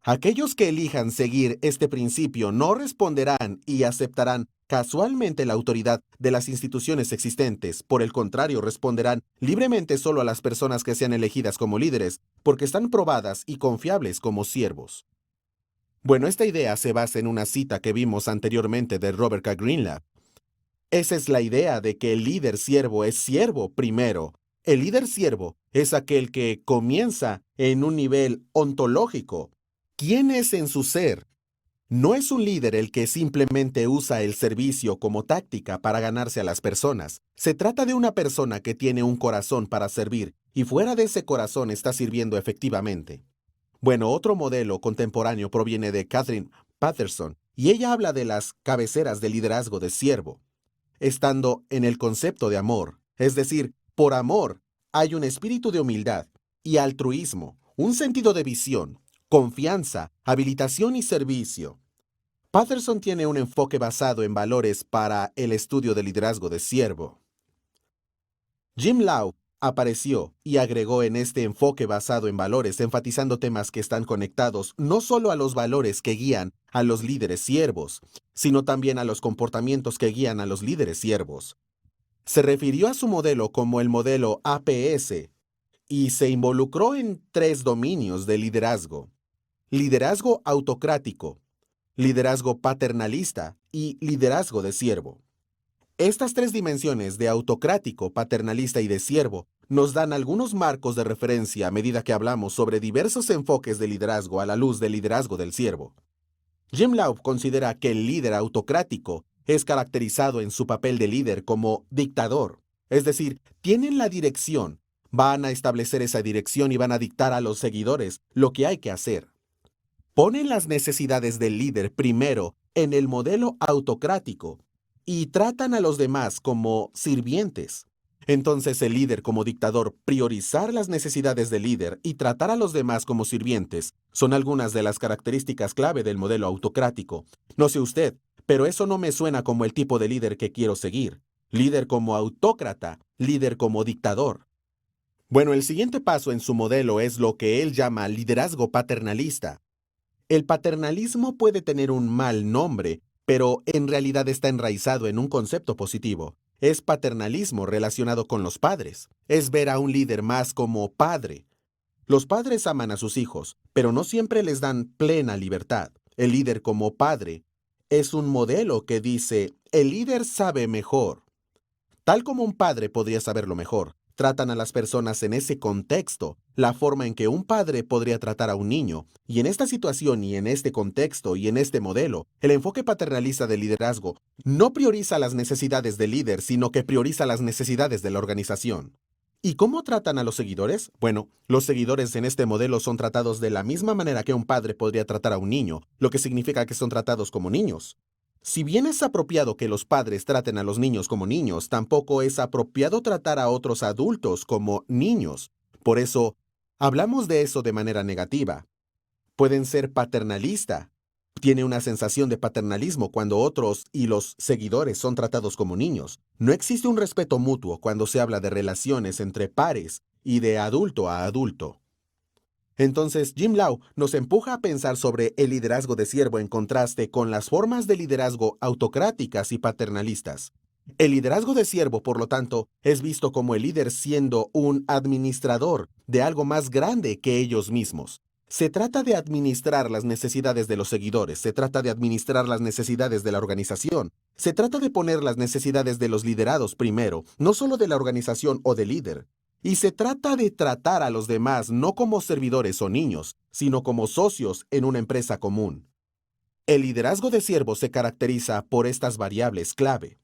Speaker 1: Aquellos que elijan seguir este principio no responderán y aceptarán casualmente la autoridad de las instituciones existentes. Por el contrario, responderán libremente solo a las personas que sean elegidas como líderes, porque están probadas y confiables como siervos. Bueno, esta idea se basa en una cita que vimos anteriormente de Robert K. Greenblatt. Esa es la idea de que el líder siervo es siervo primero. El líder siervo es aquel que comienza en un nivel ontológico. ¿Quién es en su ser? No es un líder el que simplemente usa el servicio como táctica para ganarse a las personas. Se trata de una persona que tiene un corazón para servir y fuera de ese corazón está sirviendo efectivamente. Bueno, otro modelo contemporáneo proviene de Catherine Patterson y ella habla de las cabeceras de liderazgo de siervo, estando en el concepto de amor. Es decir, por amor hay un espíritu de humildad y altruismo, un sentido de visión, confianza, habilitación y servicio. Patterson tiene un enfoque basado en valores para el estudio del liderazgo de siervo. Jim Lau apareció y agregó en este enfoque basado en valores, enfatizando temas que están conectados no solo a los valores que guían a los líderes siervos, sino también a los comportamientos que guían a los líderes siervos. Se refirió a su modelo como el modelo APS y se involucró en 3 dominios de liderazgo: liderazgo autocrático, liderazgo paternalista y liderazgo de siervo. Estas 3 dimensiones de autocrático, paternalista y de siervo nos dan algunos marcos de referencia a medida que hablamos sobre diversos enfoques de liderazgo a la luz del liderazgo del siervo. Jim Lau considera que el líder autocrático es caracterizado en su papel de líder como dictador, es decir, tienen la dirección, van a establecer esa dirección y van a dictar a los seguidores lo que hay que hacer. Ponen las necesidades del líder primero en el modelo autocrático y tratan a los demás como sirvientes. Entonces el líder como dictador, priorizar las necesidades del líder y tratar a los demás como sirvientes son algunas de las características clave del modelo autocrático. No sé usted, pero eso no me suena como el tipo de líder que quiero seguir. Líder como autócrata, líder como dictador. Bueno, el siguiente paso en su modelo es lo que él llama liderazgo paternalista. El paternalismo puede tener un mal nombre, pero en realidad está enraizado en un concepto positivo. Es paternalismo relacionado con los padres. Es ver a un líder más como padre. Los padres aman a sus hijos, pero no siempre les dan plena libertad. El líder como padre es un modelo que dice, el líder sabe mejor. Tal como un padre podría saberlo mejor, tratan a las personas en ese contexto, la forma en que un padre podría tratar a un niño. Y en esta situación y en este contexto y en este modelo, el enfoque paternalista del liderazgo no prioriza las necesidades del líder, sino que prioriza las necesidades de la organización. ¿Y cómo tratan a los seguidores? Bueno, los seguidores en este modelo son tratados de la misma manera que un padre podría tratar a un niño, lo que significa que son tratados como niños. Si bien es apropiado que los padres traten a los niños como niños, tampoco es apropiado tratar a otros adultos como niños. Por eso, hablamos de eso de manera negativa. Pueden ser paternalista. Tiene una sensación de paternalismo cuando otros y los seguidores son tratados como niños. No existe un respeto mutuo cuando se habla de relaciones entre pares y de adulto a adulto. Entonces, Jim Lau nos empuja a pensar sobre el liderazgo de siervo en contraste con las formas de liderazgo autocráticas y paternalistas. El liderazgo de siervo, por lo tanto, es visto como el líder siendo un administrador de algo más grande que ellos mismos. Se trata de administrar las necesidades de los seguidores, se trata de administrar las necesidades de la organización, se trata de poner las necesidades de los liderados primero, no solo de la organización o del líder. Y se trata de tratar a los demás no como servidores o niños, sino como socios en una empresa común. El liderazgo de siervo se caracteriza por estas variables clave.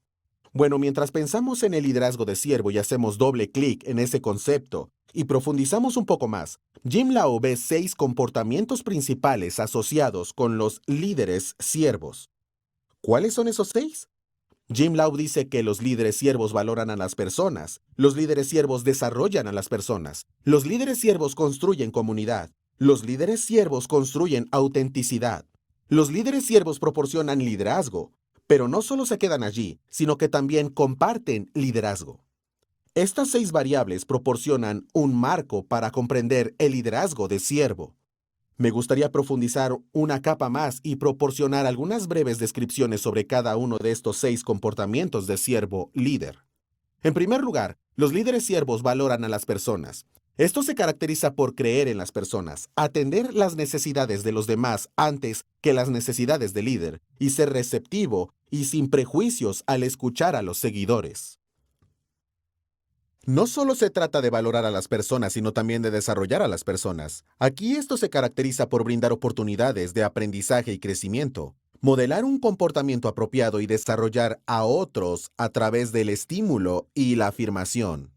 Speaker 1: Bueno, mientras pensamos en el liderazgo de siervo y hacemos doble clic en ese concepto y profundizamos un poco más, Jim Lau ve 6 comportamientos principales asociados con los líderes siervos. ¿Cuáles son esos 6? Jim Lau dice que los líderes siervos valoran a las personas, los líderes siervos desarrollan a las personas, los líderes siervos construyen comunidad, los líderes siervos construyen autenticidad, los líderes siervos proporcionan liderazgo, pero no solo se quedan allí, sino que también comparten liderazgo. Estas 6 variables proporcionan un marco para comprender el liderazgo de siervo. Me gustaría profundizar una capa más y proporcionar algunas breves descripciones sobre cada uno de estos 6 comportamientos de siervo líder. En primer lugar, los líderes siervos valoran a las personas. Esto se caracteriza por creer en las personas, atender las necesidades de los demás antes que las necesidades del líder, y ser receptivo y sin prejuicios al escuchar a los seguidores. No solo se trata de valorar a las personas, sino también de desarrollar a las personas. Aquí esto se caracteriza por brindar oportunidades de aprendizaje y crecimiento, modelar un comportamiento apropiado y desarrollar a otros a través del estímulo y la afirmación.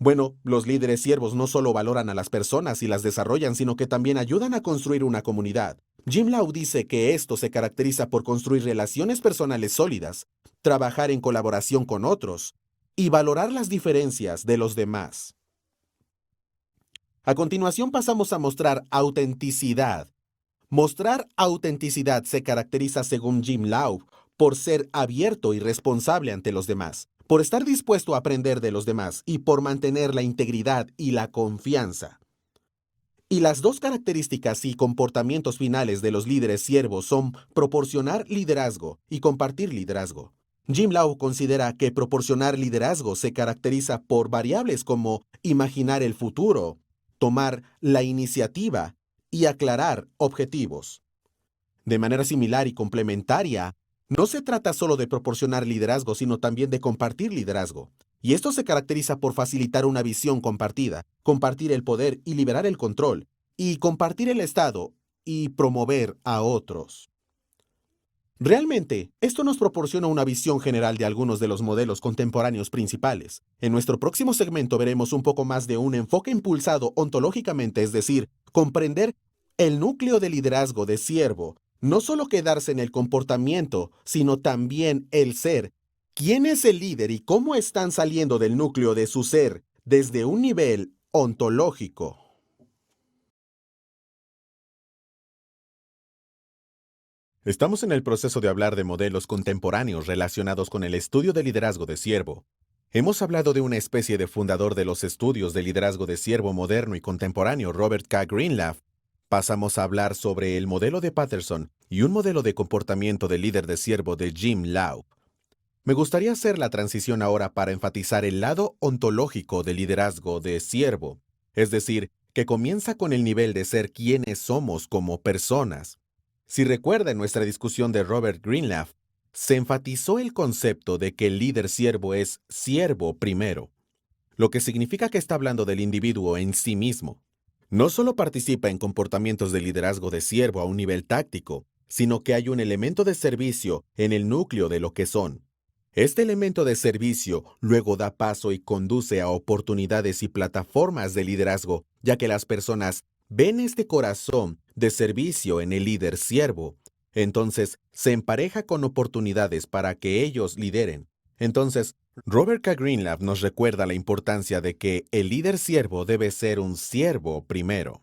Speaker 1: Bueno, los líderes siervos no solo valoran a las personas y las desarrollan, sino que también ayudan a construir una comunidad. Jim Lau dice que esto se caracteriza por construir relaciones personales sólidas, trabajar en colaboración con otros y valorar las diferencias de los demás. A continuación pasamos a mostrar autenticidad. Mostrar autenticidad se caracteriza, según Jim Lau, por ser abierto y responsable ante los demás, por estar dispuesto a aprender de los demás y por mantener la integridad y la confianza. Y las dos características y comportamientos finales de los líderes siervos son proporcionar liderazgo y compartir liderazgo. Jim Lau considera que proporcionar liderazgo se caracteriza por variables como imaginar el futuro, tomar la iniciativa y aclarar objetivos. De manera similar y complementaria, no se trata solo de proporcionar liderazgo, sino también de compartir liderazgo. Y esto se caracteriza por facilitar una visión compartida, compartir el poder y liberar el control, y compartir el estado y promover a otros. Realmente, esto nos proporciona una visión general de algunos de los modelos contemporáneos principales. En nuestro próximo segmento veremos un poco más de un enfoque impulsado ontológicamente, es decir, comprender el núcleo de liderazgo de siervo, no solo quedarse en el comportamiento, sino también el ser. ¿Quién es el líder y cómo están saliendo del núcleo de su ser desde un nivel ontológico? Estamos en el proceso de hablar de modelos contemporáneos relacionados con el estudio de liderazgo de siervo. Hemos hablado de una especie de fundador de los estudios de liderazgo de siervo moderno y contemporáneo, Robert K. Greenleaf. Pasamos a hablar sobre el modelo de Patterson y un modelo de comportamiento de líder de siervo de Jim Lau. Me gustaría hacer la transición ahora para enfatizar el lado ontológico del liderazgo de siervo, es decir, que comienza con el nivel de ser quienes somos como personas. Si recuerda en nuestra discusión de Robert Greenleaf, se enfatizó el concepto de que el líder siervo es siervo primero, lo que significa que está hablando del individuo en sí mismo. No solo participa en comportamientos de liderazgo de siervo a un nivel táctico, sino que hay un elemento de servicio en el núcleo de lo que son. Este elemento de servicio luego da paso y conduce a oportunidades y plataformas de liderazgo, ya que las personas ven este corazón de servicio en el líder siervo. Entonces, se empareja con oportunidades para que ellos lideren. Entonces, Robert K. Greenleaf nos recuerda la importancia de que el líder siervo debe ser un siervo primero.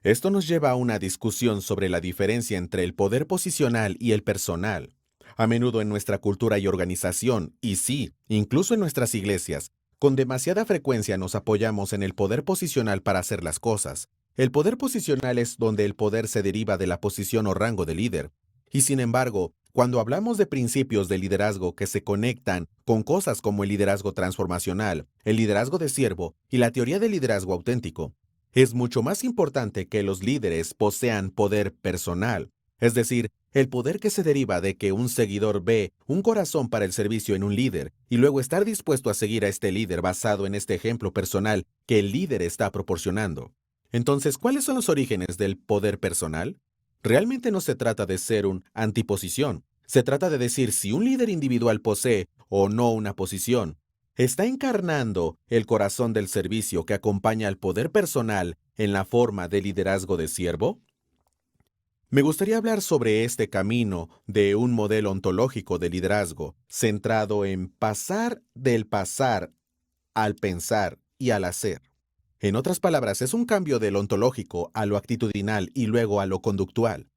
Speaker 1: Esto nos lleva a una discusión sobre la diferencia entre el poder posicional y el personal. A menudo en nuestra cultura y organización, y sí, incluso en nuestras iglesias, con demasiada frecuencia nos apoyamos en el poder posicional para hacer las cosas. El poder posicional es donde el poder se deriva de la posición o rango de líder. Y sin embargo, cuando hablamos de principios de liderazgo que se conectan con cosas como el liderazgo transformacional, el liderazgo de siervo y la teoría del liderazgo auténtico, es mucho más importante que los líderes posean poder personal, es decir, el poder que se deriva de que un seguidor ve un corazón para el servicio en un líder y luego estar dispuesto a seguir a este líder basado en este ejemplo personal que el líder está proporcionando. Entonces, ¿cuáles son los orígenes del poder personal? Realmente no se trata de ser un antiposición. Se trata de decir si un líder individual posee o no una posición. ¿Está encarnando el corazón del servicio que acompaña al poder personal en la forma de liderazgo de siervo? Me gustaría hablar sobre este camino de un modelo ontológico de liderazgo, centrado en pasar del pasar al pensar y al hacer. En otras palabras, es un cambio de lo ontológico a lo actitudinal y luego a lo conductual.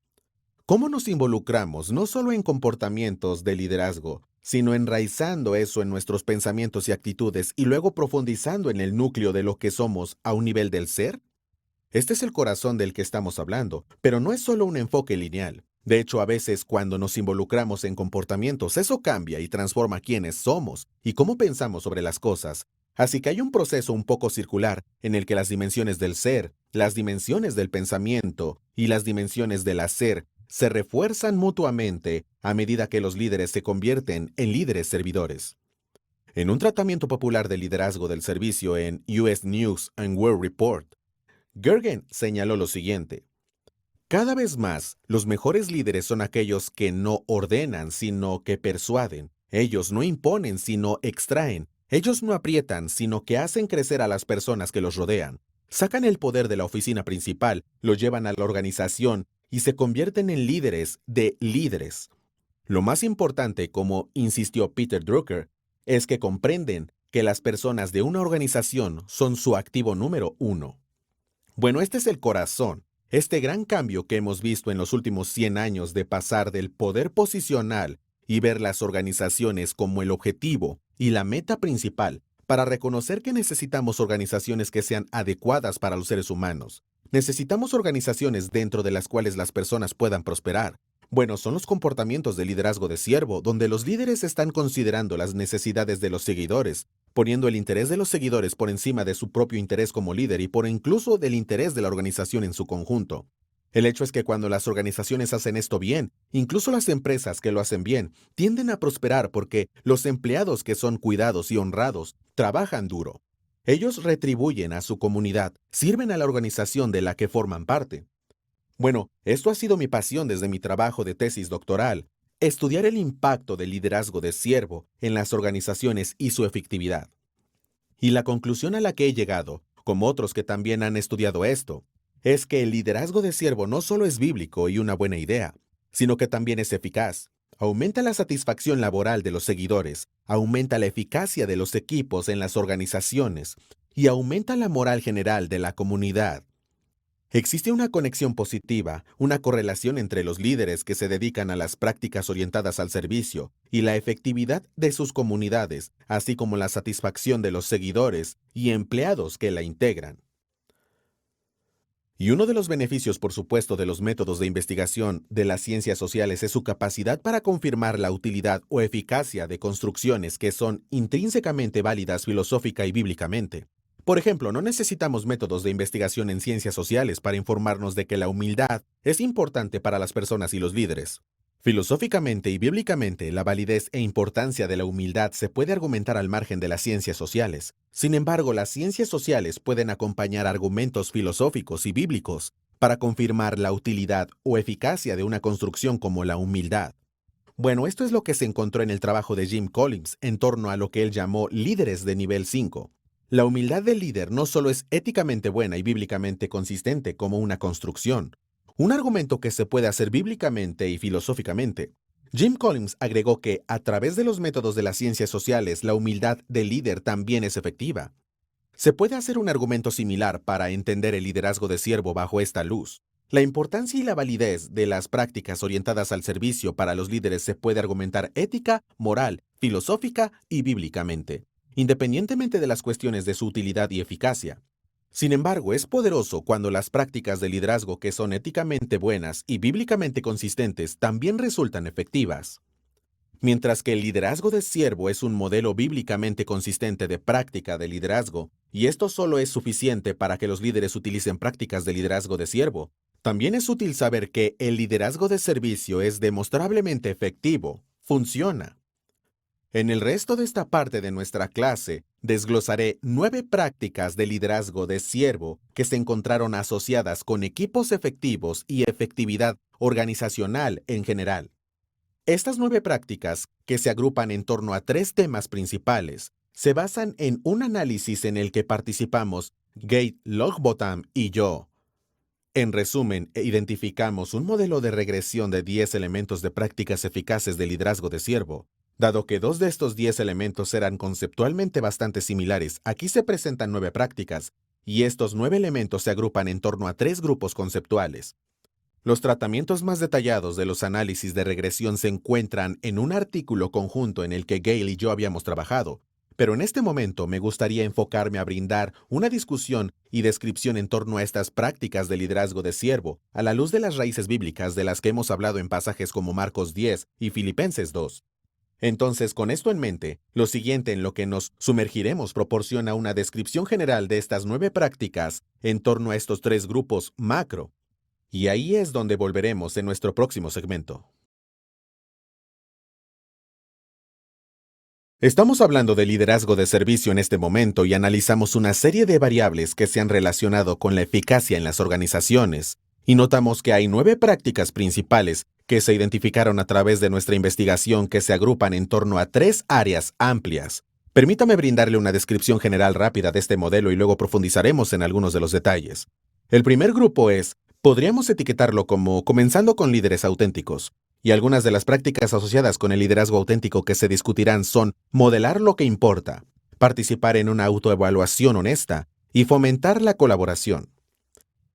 Speaker 1: ¿Cómo nos involucramos no solo en comportamientos de liderazgo, sino enraizando eso en nuestros pensamientos y actitudes y luego profundizando en el núcleo de lo que somos a un nivel del ser? Este es el corazón del que estamos hablando, pero no es solo un enfoque lineal. De hecho, a veces cuando nos involucramos en comportamientos, eso cambia y transforma quiénes somos y cómo pensamos sobre las cosas. Así que hay un proceso un poco circular en el que las dimensiones del ser, las dimensiones del pensamiento y las dimensiones del hacer se refuerzan mutuamente a medida que los líderes se convierten en líderes servidores. En un tratamiento popular de liderazgo del servicio en US News and World Report, Gergen señaló lo siguiente: cada vez más, los mejores líderes son aquellos que no ordenan, sino que persuaden. Ellos no imponen, sino extraen. Ellos no aprietan, sino que hacen crecer a las personas que los rodean. Sacan el poder de la oficina principal, lo llevan a la organización y se convierten en líderes de líderes. Lo más importante, como insistió Peter Drucker, es que comprenden que las personas de una organización son su activo número uno. Bueno, este es el corazón. Este gran cambio que hemos visto en los últimos 100 años de pasar del poder posicional y ver las organizaciones como el objetivo y la meta principal para reconocer que necesitamos organizaciones que sean adecuadas para los seres humanos. Necesitamos organizaciones dentro de las cuales las personas puedan prosperar. Bueno, son los comportamientos de liderazgo de siervo, donde los líderes están considerando las necesidades de los seguidores, poniendo el interés de los seguidores por encima de su propio interés como líder y por incluso del interés de la organización en su conjunto. El hecho es que cuando las organizaciones hacen esto bien, incluso las empresas que lo hacen bien, tienden a prosperar porque los empleados que son cuidados y honrados trabajan duro. Ellos retribuyen a su comunidad, sirven a la organización de la que forman parte. Bueno, esto ha sido mi pasión desde mi trabajo de tesis doctoral: estudiar el impacto del liderazgo de siervo en las organizaciones y su efectividad. Y la conclusión a la que he llegado, como otros que también han estudiado esto, es que el liderazgo de siervo no solo es bíblico y una buena idea, sino que también es eficaz. Aumenta la satisfacción laboral de los seguidores, aumenta la eficacia de los equipos en las organizaciones y aumenta la moral general de la comunidad. Existe una conexión positiva, una correlación entre los líderes que se dedican a las prácticas orientadas al servicio y la efectividad de sus comunidades, así como la satisfacción de los seguidores y empleados que la integran. Y uno de los beneficios, por supuesto, de los métodos de investigación de las ciencias sociales es su capacidad para confirmar la utilidad o eficacia de construcciones que son intrínsecamente válidas filosófica y bíblicamente. Por ejemplo, no necesitamos métodos de investigación en ciencias sociales para informarnos de que la humildad es importante para las personas y los líderes. Filosóficamente y bíblicamente, la validez e importancia de la humildad se puede argumentar al margen de las ciencias sociales. Sin embargo, las ciencias sociales pueden acompañar argumentos filosóficos y bíblicos para confirmar la utilidad o eficacia de una construcción como la humildad. Bueno, esto es lo que se encontró en el trabajo de Jim Collins en torno a lo que él llamó líderes de nivel 5. La humildad del líder no solo es éticamente buena y bíblicamente consistente como una construcción, un argumento que se puede hacer bíblicamente y filosóficamente. Jim Collins agregó que, a través de los métodos de las ciencias sociales, la humildad del líder también es efectiva. Se puede hacer un argumento similar para entender el liderazgo de siervo bajo esta luz. La importancia y la validez de las prácticas orientadas al servicio para los líderes se puede argumentar ética, moral, filosófica y bíblicamente, independientemente de las cuestiones de su utilidad y eficacia. Sin embargo, es poderoso cuando las prácticas de liderazgo que son éticamente buenas y bíblicamente consistentes también resultan efectivas. Mientras que el liderazgo de siervo es un modelo bíblicamente consistente de práctica de liderazgo, y esto solo es suficiente para que los líderes utilicen prácticas de liderazgo de siervo, también es útil saber que el liderazgo de servicio es demostrablemente efectivo, funciona. En el resto de esta parte de nuestra clase, desglosaré 9 prácticas de liderazgo de siervo que se encontraron asociadas con equipos efectivos y efectividad organizacional en general. Estas 9 prácticas, que se agrupan en torno a 3 temas principales, se basan en un análisis en el que participamos Gate Logbottom y yo. En resumen, identificamos un modelo de regresión de 10 elementos de prácticas eficaces de liderazgo de siervo. Dado que 2 de estos 10 elementos eran conceptualmente bastante similares, aquí se presentan 9 prácticas, y estos 9 elementos se agrupan en torno a 3 grupos conceptuales. Los tratamientos más detallados de los análisis de regresión se encuentran en un artículo conjunto en el que Gail y yo habíamos trabajado, pero en este momento me gustaría enfocarme a brindar una discusión y descripción en torno a estas prácticas de liderazgo de siervo, a la luz de las raíces bíblicas de las que hemos hablado en pasajes como Marcos 10 y Filipenses 2. Entonces, con esto en mente, lo siguiente en lo que nos sumergiremos proporciona una descripción general de estas 9 prácticas en torno a estos 3 grupos macro. Y ahí es donde volveremos en nuestro próximo segmento. Estamos hablando de liderazgo de servicio en este momento y analizamos una serie de variables que se han relacionado con la eficacia en las organizaciones, y notamos que hay 9 prácticas principales que se identificaron a través de nuestra investigación que se agrupan en torno a 3 áreas amplias. Permítame brindarle una descripción general rápida de este modelo y luego profundizaremos en algunos de los detalles. El primer grupo podríamos etiquetarlo como comenzando con líderes auténticos. Y algunas de las prácticas asociadas con el liderazgo auténtico que se discutirán son modelar lo que importa, participar en una autoevaluación honesta y fomentar la colaboración.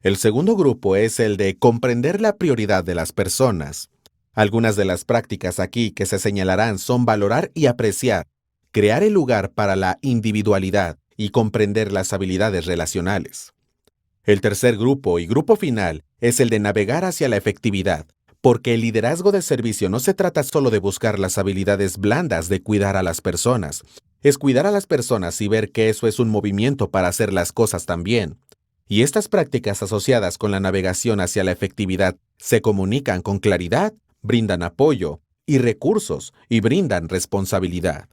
Speaker 1: El segundo grupo es el de comprender la prioridad de las personas. Algunas de las prácticas aquí que se señalarán son valorar y apreciar, crear el lugar para la individualidad y comprender las habilidades relacionales. El tercer grupo y grupo final es el de navegar hacia la efectividad, porque el liderazgo de servicio no se trata solo de buscar las habilidades blandas de cuidar a las personas, es cuidar a las personas y ver que eso es un movimiento para hacer las cosas también. Y estas prácticas asociadas con la navegación hacia la efectividad se comunican con claridad, brindan apoyo y recursos y brindan responsabilidad.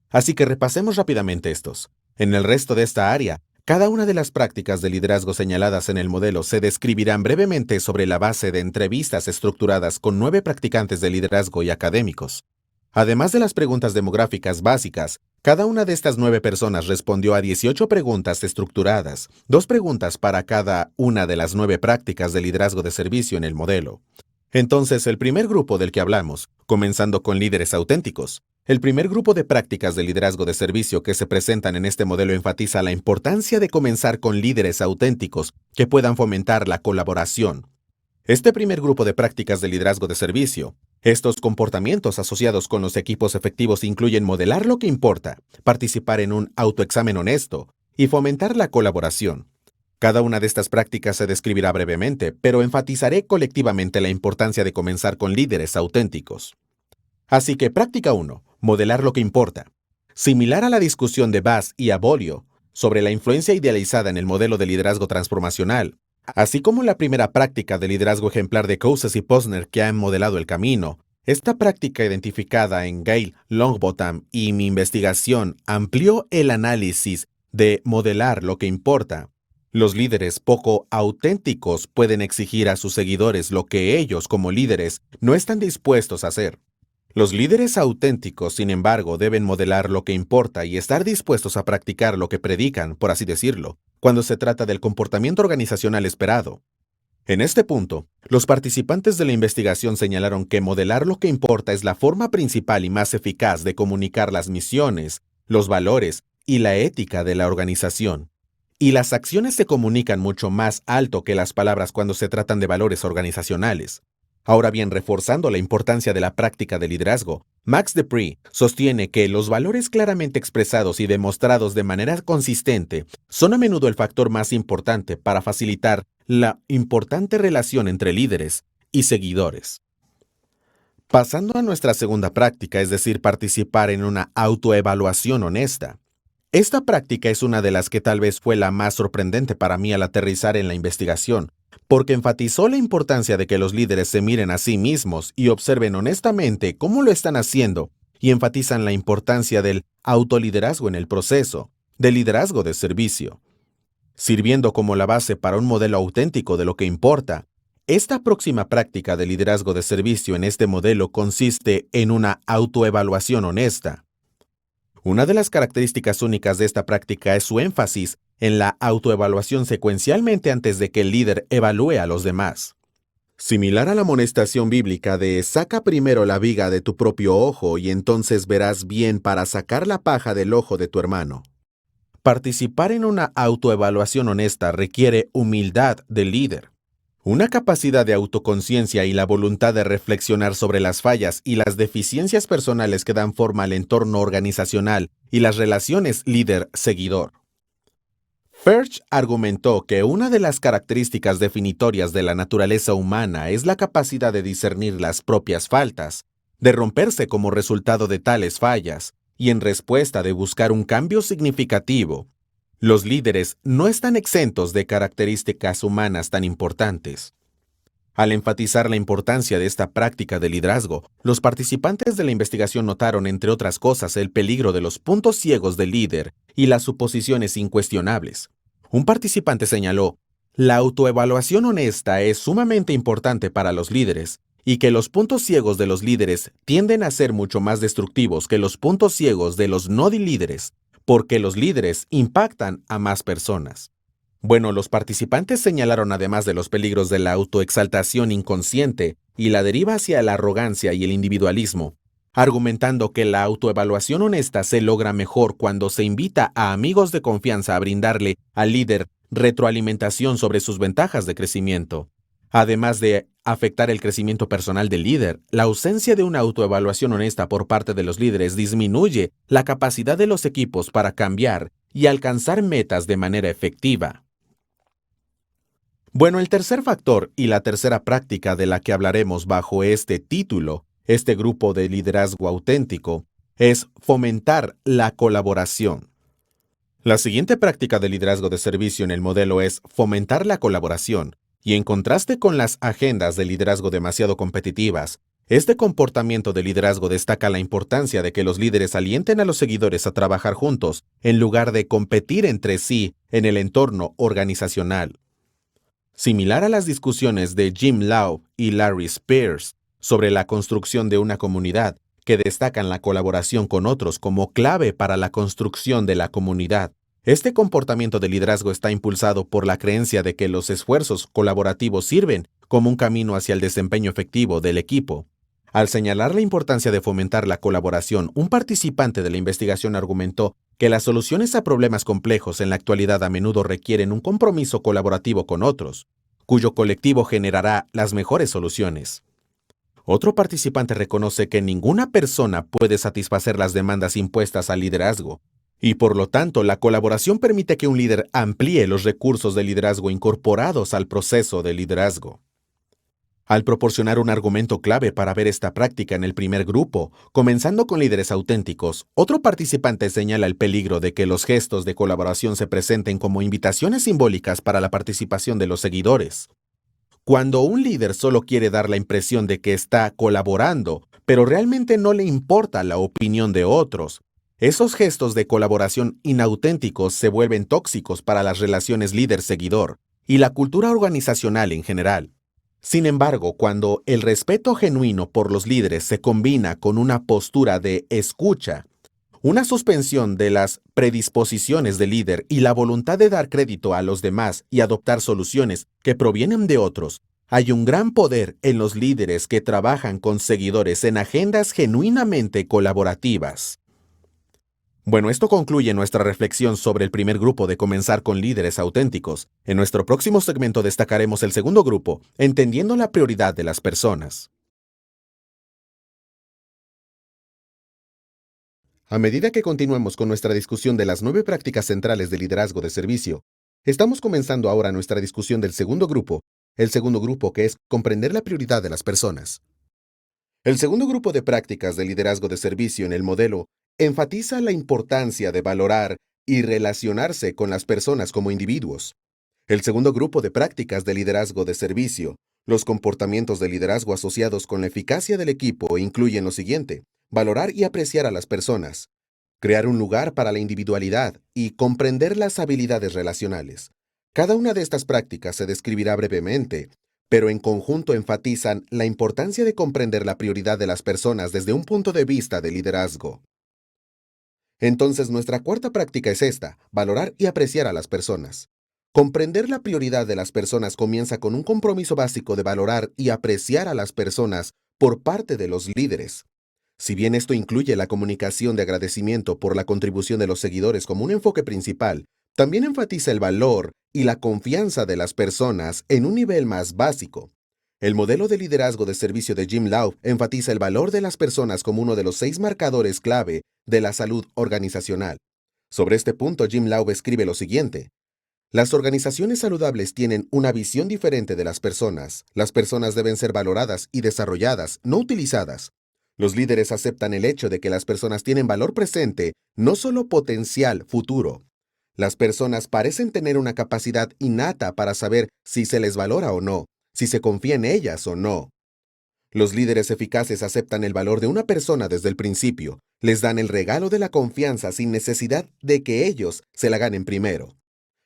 Speaker 1: Así que repasemos rápidamente estos. En el resto de esta área, cada una de las prácticas de liderazgo señaladas en el modelo se describirán brevemente sobre la base de entrevistas estructuradas con 9 practicantes de liderazgo y académicos. Además de las preguntas demográficas básicas, cada una de estas 9 personas respondió a 18 preguntas estructuradas, 2 preguntas para cada una de las 9 prácticas de liderazgo de servicio en el modelo. Entonces, el primer grupo del que hablamos, comenzando con líderes auténticos. El primer grupo de prácticas de liderazgo de servicio que se presentan en este modelo enfatiza la importancia de comenzar con líderes auténticos que puedan fomentar la colaboración. Este primer grupo de prácticas de liderazgo de servicio, estos comportamientos asociados con los equipos efectivos incluyen modelar lo que importa, participar en un autoexamen honesto y fomentar la colaboración. Cada una de estas prácticas se describirá brevemente, pero enfatizaré colectivamente la importancia de comenzar con líderes auténticos. Así que práctica 1. Modelar lo que importa. Similar a la discusión de Bass y Abolio sobre la influencia idealizada en el modelo de liderazgo transformacional, así como la primera práctica de liderazgo ejemplar de Cousas y Posner que han modelado el camino, esta práctica identificada en Gale, Longbottom y mi investigación amplió el análisis de modelar lo que importa. Los líderes poco auténticos pueden exigir a sus seguidores lo que ellos, como líderes, no están dispuestos a hacer. Los líderes auténticos, sin embargo, deben modelar lo que importa y estar dispuestos a practicar lo que predican, por así decirlo, cuando se trata del comportamiento organizacional esperado. En este punto, los participantes de la investigación señalaron que modelar lo que importa es la forma principal y más eficaz de comunicar las misiones, los valores y la ética de la organización. Y las acciones se comunican mucho más alto que las palabras cuando se tratan de valores organizacionales. Ahora bien, reforzando la importancia de la práctica de liderazgo, Max De Pree sostiene que los valores claramente expresados y demostrados de manera consistente son a menudo el factor más importante para facilitar la importante relación entre líderes y seguidores. Pasando a nuestra segunda práctica, es decir, participar en una autoevaluación honesta. Esta práctica es una de las que tal vez fue la más sorprendente para mí al aterrizar en la investigación, porque enfatizó la importancia de que los líderes se miren a sí mismos y observen honestamente cómo lo están haciendo, y enfatizan la importancia del autoliderazgo en el proceso, del liderazgo de servicio. Sirviendo como la base para un modelo auténtico de lo que importa, esta próxima práctica de liderazgo de servicio en este modelo consiste en una autoevaluación honesta. Una de las características únicas de esta práctica es su énfasis en la autoevaluación secuencialmente antes de que el líder evalúe a los demás. Similar a la amonestación bíblica de saca primero la viga de tu propio ojo y entonces verás bien para sacar la paja del ojo de tu hermano. Participar en una autoevaluación honesta requiere humildad del líder, una capacidad de autoconciencia y la voluntad de reflexionar sobre las fallas y las deficiencias personales que dan forma al entorno organizacional y las relaciones líder-seguidor. Ferch argumentó que una de las características definitorias de la naturaleza humana es la capacidad de discernir las propias faltas, de romperse como resultado de tales fallas, y en respuesta de buscar un cambio significativo. Los líderes no están exentos de características humanas tan importantes. Al enfatizar la importancia de esta práctica de liderazgo, los participantes de la investigación notaron, entre otras cosas, el peligro de los puntos ciegos del líder y las suposiciones incuestionables. Un participante señaló: la autoevaluación honesta es sumamente importante para los líderes, y que los puntos ciegos de los líderes tienden a ser mucho más destructivos que los puntos ciegos de los no líderes, porque los líderes impactan a más personas. Bueno, los participantes señalaron, además de los peligros de la autoexaltación inconsciente y la deriva hacia la arrogancia y el individualismo, argumentando que la autoevaluación honesta se logra mejor cuando se invita a amigos de confianza a brindarle al líder retroalimentación sobre sus ventajas de crecimiento. Además de afectar el crecimiento personal del líder, la ausencia de una autoevaluación honesta por parte de los líderes disminuye la capacidad de los equipos para cambiar y alcanzar metas de manera efectiva. Bueno, el tercer factor y la tercera práctica de la que hablaremos bajo este título, este grupo de liderazgo auténtico, es fomentar la colaboración. La siguiente práctica de liderazgo de servicio en el modelo es fomentar la colaboración, y en contraste con las agendas de liderazgo demasiado competitivas, este comportamiento de liderazgo destaca la importancia de que los líderes alienten a los seguidores a trabajar juntos en lugar de competir entre sí en el entorno organizacional. Similar a las discusiones de Jim Laub y Larry Spears sobre la construcción de una comunidad, que destacan la colaboración con otros como clave para la construcción de la comunidad, este comportamiento de liderazgo está impulsado por la creencia de que los esfuerzos colaborativos sirven como un camino hacia el desempeño efectivo del equipo. Al señalar la importancia de fomentar la colaboración, un participante de la investigación argumentó que las soluciones a problemas complejos en la actualidad a menudo requieren un compromiso colaborativo con otros, cuyo colectivo generará las mejores soluciones. Otro participante reconoce que ninguna persona puede satisfacer las demandas impuestas al liderazgo, y por lo tanto la colaboración permite que un líder amplíe los recursos de liderazgo incorporados al proceso de liderazgo. Al proporcionar un argumento clave para ver esta práctica en el primer grupo, comenzando con líderes auténticos, otro participante señala el peligro de que los gestos de colaboración se presenten como invitaciones simbólicas para la participación de los seguidores. Cuando un líder solo quiere dar la impresión de que está colaborando, pero realmente no le importa la opinión de otros, esos gestos de colaboración inauténticos se vuelven tóxicos para las relaciones líder-seguidor y la cultura organizacional en general. Sin embargo, cuando el respeto genuino por los líderes se combina con una postura de escucha, una suspensión de las predisposiciones del líder y la voluntad de dar crédito a los demás y adoptar soluciones que provienen de otros, hay un gran poder en los líderes que trabajan con seguidores en agendas genuinamente colaborativas. Bueno, esto concluye nuestra reflexión sobre el primer grupo de comenzar con líderes auténticos. En nuestro próximo segmento destacaremos el segundo grupo, entendiendo la prioridad de las personas. A medida que continuamos con nuestra discusión de las 9 prácticas centrales de liderazgo de servicio, estamos comenzando ahora nuestra discusión del segundo grupo, el segundo grupo que es comprender la prioridad de las personas. El segundo grupo de prácticas de liderazgo de servicio en el modelo enfatiza la importancia de valorar y relacionarse con las personas como individuos. El segundo grupo de prácticas de liderazgo de servicio, los comportamientos de liderazgo asociados con la eficacia del equipo incluyen lo siguiente: valorar y apreciar a las personas, crear un lugar para la individualidad y comprender las habilidades relacionales. Cada una de estas prácticas se describirá brevemente, pero en conjunto enfatizan la importancia de comprender la prioridad de las personas desde un punto de vista de liderazgo. Entonces, nuestra cuarta práctica es esta: valorar y apreciar a las personas. Comprender la prioridad de las personas comienza con un compromiso básico de valorar y apreciar a las personas por parte de los líderes. Si bien esto incluye la comunicación de agradecimiento por la contribución de los seguidores como un enfoque principal, también enfatiza el valor y la confianza de las personas en un nivel más básico. El modelo de liderazgo de servicio de Jim Laub enfatiza el valor de las personas como uno de los 6 marcadores clave de la salud organizacional. Sobre este punto, Jim Laub escribe lo siguiente: las organizaciones saludables tienen una visión diferente de las personas. Las personas deben ser valoradas y desarrolladas, no utilizadas. Los líderes aceptan el hecho de que las personas tienen valor presente, no solo potencial futuro. Las personas parecen tener una capacidad innata para saber si se les valora o no, si se confía en ellas o no. Los líderes eficaces aceptan el valor de una persona desde el principio, les dan el regalo de la confianza sin necesidad de que ellos se la ganen primero.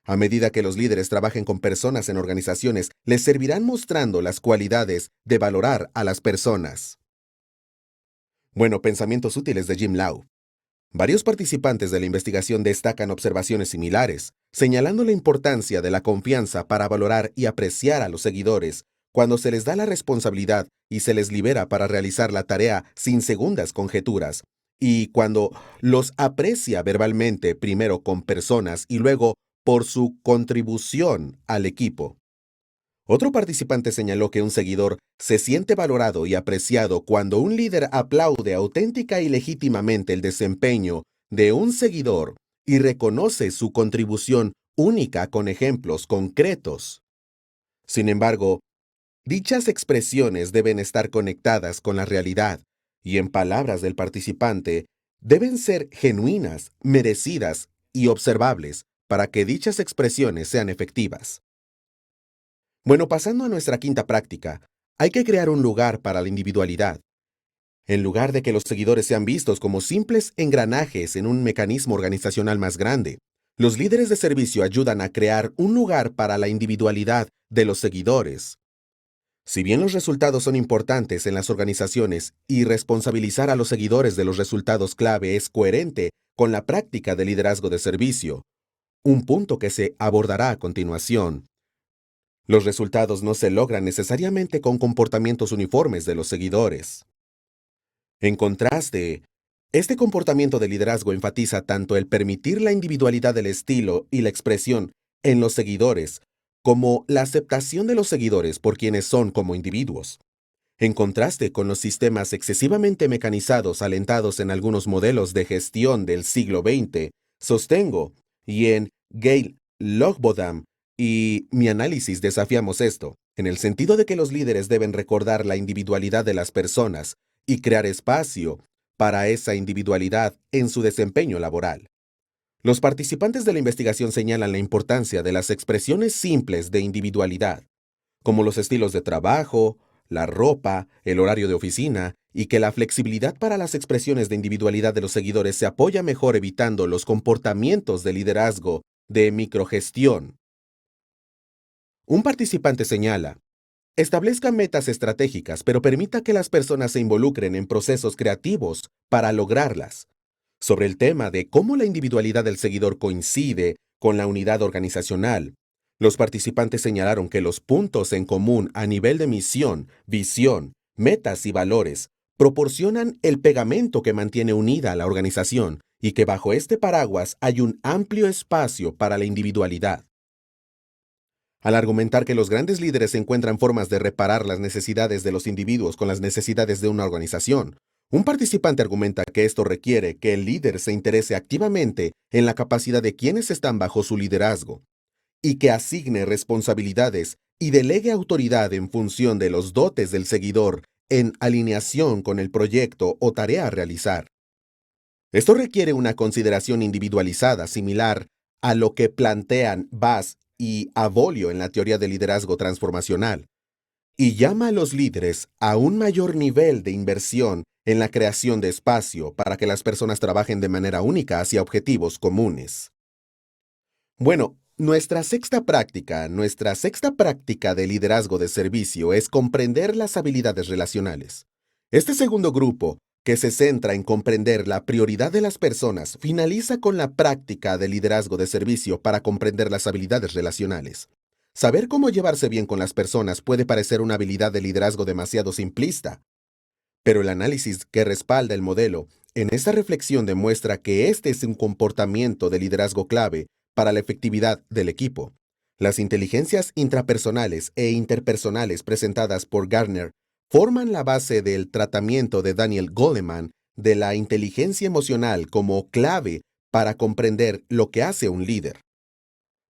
Speaker 1: A medida que los líderes trabajen con personas en organizaciones, les servirán mostrando las cualidades de valorar a las personas. Bueno, pensamientos útiles de Jim Lau. Varios participantes de la investigación destacan observaciones similares, señalando la importancia de la confianza para valorar y apreciar a los seguidores cuando se les da la responsabilidad y se les libera para realizar la tarea sin segundas conjeturas, y cuando los aprecia verbalmente primero con personas y luego por su contribución al equipo. Otro participante señaló que un seguidor se siente valorado y apreciado cuando un líder aplaude auténtica y legítimamente el desempeño de un seguidor y reconoce su contribución única con ejemplos concretos. Sin embargo, dichas expresiones deben estar conectadas con la realidad y, en palabras del participante, deben ser genuinas, merecidas y observables para que dichas expresiones sean efectivas. Bueno, pasando a nuestra quinta práctica, hay que crear un lugar para la individualidad. En lugar de que los seguidores sean vistos como simples engranajes en un mecanismo organizacional más grande, los líderes de servicio ayudan a crear un lugar para la individualidad de los seguidores. Si bien los resultados son importantes en las organizaciones y responsabilizar a los seguidores de los resultados clave es coherente con la práctica de liderazgo de servicio, un punto que se abordará a continuación. Los resultados no se logran necesariamente con comportamientos uniformes de los seguidores. En contraste, este comportamiento de liderazgo enfatiza tanto el permitir la individualidad del estilo y la expresión en los seguidores, como la aceptación de los seguidores por quienes son como individuos. En contraste con los sistemas excesivamente mecanizados alentados en algunos modelos de gestión del siglo XX, sostengo, y en Gail Logbodam y mi análisis desafiamos esto, en el sentido de que los líderes deben recordar la individualidad de las personas y crear espacio para esa individualidad en su desempeño laboral. Los participantes de la investigación señalan la importancia de las expresiones simples de individualidad, como los estilos de trabajo, la ropa, el horario de oficina, y que la flexibilidad para las expresiones de individualidad de los seguidores se apoya mejor evitando los comportamientos de liderazgo de microgestión. Un participante señala: establezca metas estratégicas, pero permita que las personas se involucren en procesos creativos para lograrlas. Sobre el tema de cómo la individualidad del seguidor coincide con la unidad organizacional, los participantes señalaron que los puntos en común a nivel de misión, visión, metas y valores proporcionan el pegamento que mantiene unida a la organización y que bajo este paraguas hay un amplio espacio para la individualidad. Al argumentar que los grandes líderes encuentran formas de reparar las necesidades de los individuos con las necesidades de una organización, un participante argumenta que esto requiere que el líder se interese activamente en la capacidad de quienes están bajo su liderazgo, y que asigne responsabilidades y delegue autoridad en función de los dotes del seguidor en alineación con el proyecto o tarea a realizar. Esto requiere una consideración individualizada similar a lo que plantean Bass y Avolio en la teoría del liderazgo transformacional, y llama a los líderes a un mayor nivel de inversión en la creación de espacio para que las personas trabajen de manera única hacia objetivos comunes. Bueno, nuestra sexta práctica de liderazgo de servicio es comprender las habilidades relacionales. Este segundo grupo, que se centra en comprender la prioridad de las personas, finaliza con la práctica de liderazgo de servicio para comprender las habilidades relacionales. Saber cómo llevarse bien con las personas puede parecer una habilidad de liderazgo demasiado simplista, pero el análisis que respalda el modelo en esta reflexión demuestra que este es un comportamiento de liderazgo clave para la efectividad del equipo. Las inteligencias intrapersonales e interpersonales presentadas por Gardner forman la base del tratamiento de Daniel Goleman de la inteligencia emocional como clave para comprender lo que hace un líder.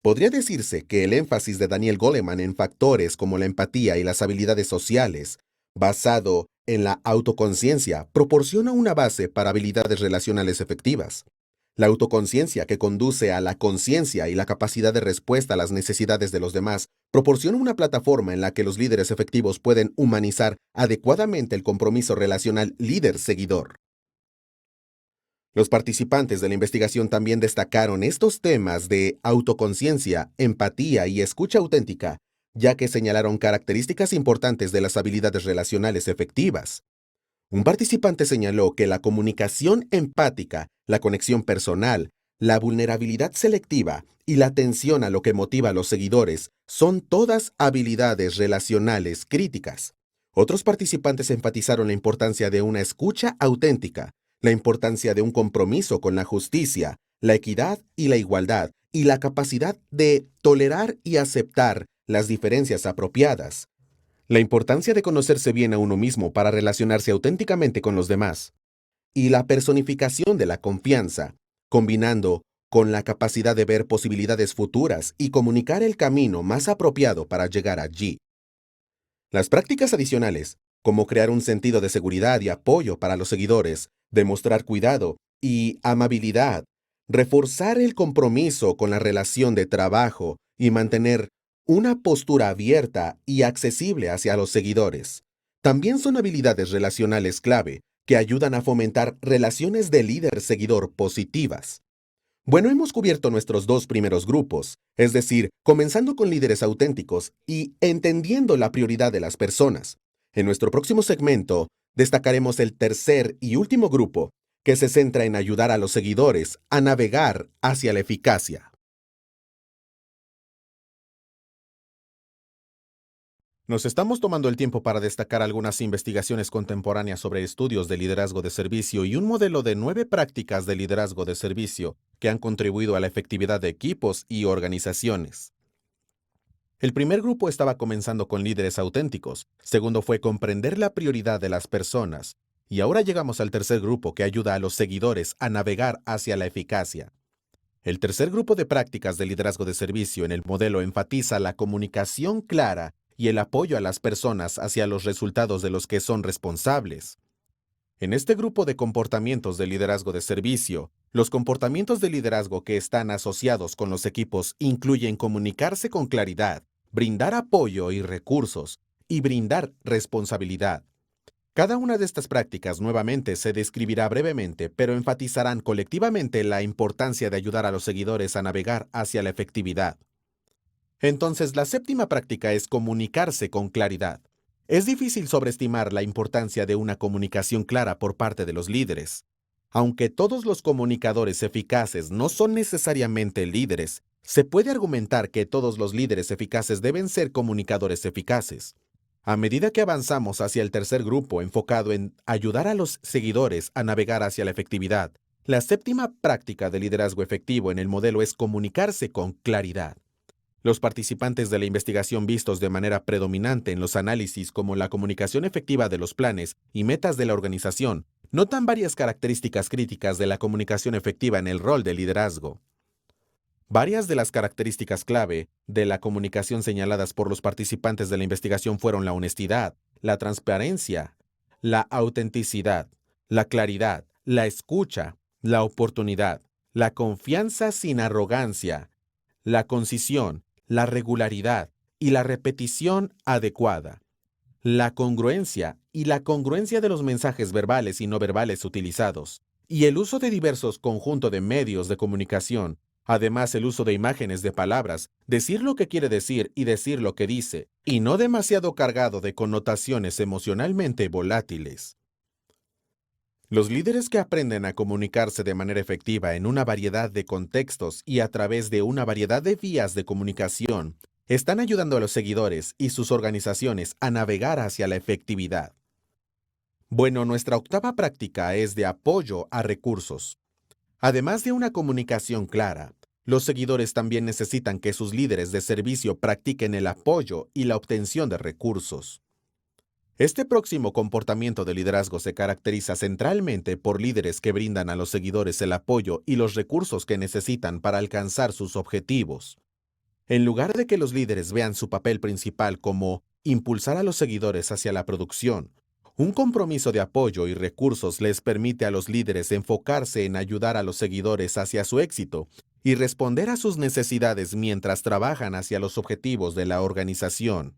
Speaker 1: Podría decirse que el énfasis de Daniel Goleman en factores como la empatía y las habilidades sociales, basado en la autoconciencia proporciona una base para habilidades relacionales efectivas. La autoconciencia, que conduce a la conciencia y la capacidad de respuesta a las necesidades de los demás, proporciona una plataforma en la que los líderes efectivos pueden humanizar adecuadamente el compromiso relacional líder-seguidor. Los participantes de la investigación también destacaron estos temas de autoconciencia, empatía y escucha auténtica, ya que señalaron características importantes de las habilidades relacionales efectivas. Un participante señaló que la comunicación empática, la conexión personal, la vulnerabilidad selectiva y la atención a lo que motiva a los seguidores son todas habilidades relacionales críticas. Otros participantes enfatizaron la importancia de una escucha auténtica, la importancia de un compromiso con la justicia, la equidad y la igualdad, y la capacidad de tolerar y aceptar las diferencias apropiadas. La importancia de conocerse bien a uno mismo para relacionarse auténticamente con los demás. Y la personificación de la confianza, combinando con la capacidad de ver posibilidades futuras y comunicar el camino más apropiado para llegar allí. Las prácticas adicionales, como crear un sentido de seguridad y apoyo para los seguidores, demostrar cuidado y amabilidad, reforzar el compromiso con la relación de trabajo y mantener una postura abierta y accesible hacia los seguidores. También son habilidades relacionales clave que ayudan a fomentar relaciones de líder-seguidor positivas. Bueno, hemos cubierto nuestros dos primeros grupos, es decir, comenzando con líderes auténticos y entendiendo la prioridad de las personas. En nuestro próximo segmento, destacaremos el tercer y último grupo, que se centra en ayudar a los seguidores a navegar hacia la eficacia. Nos estamos tomando el tiempo para destacar algunas investigaciones contemporáneas sobre estudios de liderazgo de servicio y un modelo de 9 prácticas de liderazgo de servicio que han contribuido a la efectividad de equipos y organizaciones. El primer grupo estaba comenzando con líderes auténticos, segundo fue comprender la prioridad de las personas, y ahora llegamos al tercer grupo que ayuda a los seguidores a navegar hacia la eficacia. El tercer grupo de prácticas de liderazgo de servicio en el modelo enfatiza la comunicación clara y el apoyo a las personas hacia los resultados de los que son responsables. En este grupo de comportamientos de liderazgo de servicio, los comportamientos de liderazgo que están asociados con los equipos incluyen comunicarse con claridad, brindar apoyo y recursos, y brindar responsabilidad. Cada una de estas prácticas nuevamente se describirá brevemente, pero enfatizarán colectivamente la importancia de ayudar a los seguidores a navegar hacia la efectividad. Entonces, la séptima práctica es comunicarse con claridad. Es difícil sobreestimar la importancia de una comunicación clara por parte de los líderes. Aunque todos los comunicadores eficaces no son necesariamente líderes, se puede argumentar que todos los líderes eficaces deben ser comunicadores eficaces. A medida que avanzamos hacia el tercer grupo enfocado en ayudar a los seguidores a navegar hacia la efectividad, la séptima práctica de liderazgo efectivo en el modelo es comunicarse con claridad. Los participantes de la investigación vistos de manera predominante en los análisis como la comunicación efectiva de los planes y metas de la organización, notan varias características críticas de la comunicación efectiva en el rol de liderazgo. Varias de las características clave de la comunicación señaladas por los participantes de la investigación fueron la honestidad, la transparencia, la autenticidad, la claridad, la escucha, la oportunidad, la confianza sin arrogancia, la concisión, la regularidad y la repetición adecuada, la congruencia y la congruencia de los mensajes verbales y no verbales utilizados, y el uso de diversos conjuntos de medios de comunicación, además el uso de imágenes de palabras, decir lo que quiere decir y decir lo que dice, y no demasiado cargado de connotaciones emocionalmente volátiles. Los líderes que aprenden a comunicarse de manera efectiva en una variedad de contextos y a través de una variedad de vías de comunicación están ayudando a los seguidores y sus organizaciones a navegar hacia la efectividad. Bueno, nuestra octava práctica es de apoyo a recursos. Además de una comunicación clara, los seguidores también necesitan que sus líderes de servicio practiquen el apoyo y la obtención de recursos. Este próximo comportamiento de liderazgo se caracteriza centralmente por líderes que brindan a los seguidores el apoyo y los recursos que necesitan para alcanzar sus objetivos. En lugar de que los líderes vean su papel principal como impulsar a los seguidores hacia la producción Un compromiso de apoyo y recursos les permite a los líderes enfocarse en ayudar a los seguidores hacia su éxito y responder a sus necesidades mientras trabajan hacia los objetivos de la organización.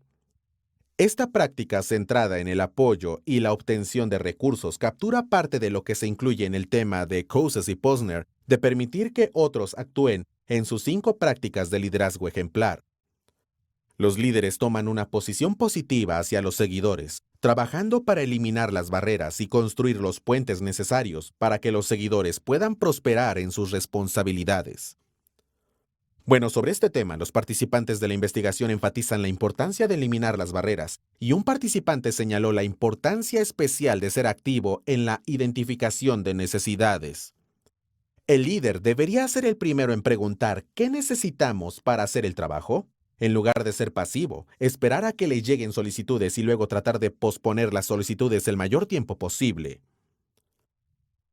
Speaker 1: Esta práctica centrada en el apoyo y la obtención de recursos captura parte de lo que se incluye en el tema de Cousas y Posner de permitir que otros actúen en sus 5 prácticas de liderazgo ejemplar. Los líderes toman una posición positiva hacia los seguidores, trabajando para eliminar las barreras y construir los puentes necesarios para que los seguidores puedan prosperar en sus responsabilidades. Bueno, sobre este tema, los participantes de la investigación enfatizan la importancia de eliminar las barreras, y un participante señaló la importancia especial de ser activo en la identificación de necesidades. El líder debería ser el primero en preguntar ¿qué necesitamos para hacer el trabajo? En lugar de ser pasivo, esperar a que le lleguen solicitudes y luego tratar de posponer las solicitudes el mayor tiempo posible.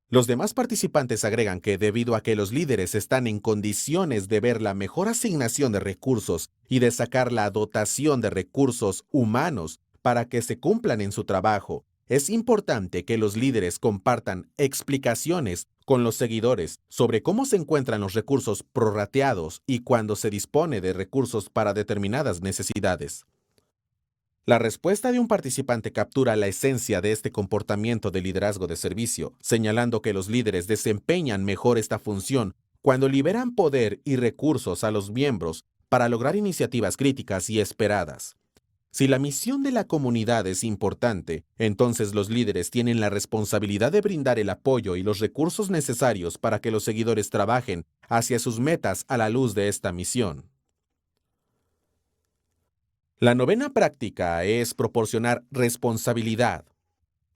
Speaker 1: Los demás participantes agregan que debido a que los líderes están en condiciones de ver la mejor asignación de recursos y de sacar la dotación de recursos humanos para que se cumplan en su trabajo, es importante que los líderes compartan explicaciones con los seguidores sobre cómo se encuentran los recursos prorrateados y cuándo se dispone de recursos para determinadas necesidades. La respuesta de un participante captura la esencia de este comportamiento de liderazgo de servicio, señalando que los líderes desempeñan mejor esta función cuando liberan poder y recursos a los miembros para lograr iniciativas críticas y esperadas. Si la misión de la comunidad es importante, entonces los líderes tienen la responsabilidad de brindar el apoyo y los recursos necesarios para que los seguidores trabajen hacia sus metas a la luz de esta misión. La novena práctica es proporcionar responsabilidad.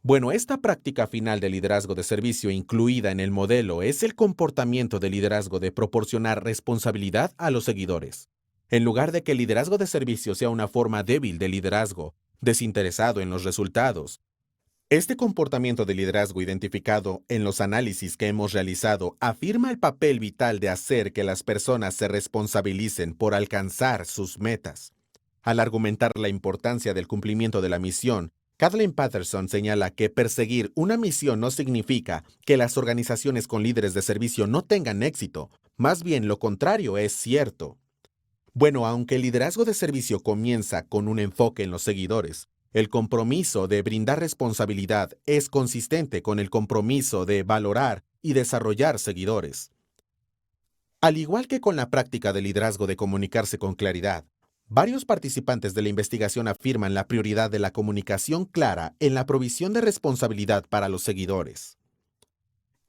Speaker 1: Bueno, esta práctica final de liderazgo de servicio incluida en el modelo es el comportamiento de liderazgo de proporcionar responsabilidad a los seguidores. En lugar de que el liderazgo de servicio sea una forma débil de liderazgo, desinteresado en los resultados, este comportamiento de liderazgo identificado en los análisis que hemos realizado afirma el papel vital de hacer que las personas se responsabilicen por alcanzar sus metas. Al argumentar la importancia del cumplimiento de la misión, Kathleen Patterson señala que perseguir una misión no significa que las organizaciones con líderes de servicio no tengan éxito, más bien lo contrario es cierto. Bueno, aunque el liderazgo de servicio comienza con un enfoque en los seguidores, el compromiso de brindar responsabilidad es consistente con el compromiso de valorar y desarrollar seguidores. Al igual que con la práctica de liderazgo de comunicarse con claridad, varios participantes de la investigación afirman la prioridad de la comunicación clara en la provisión de responsabilidad para los seguidores.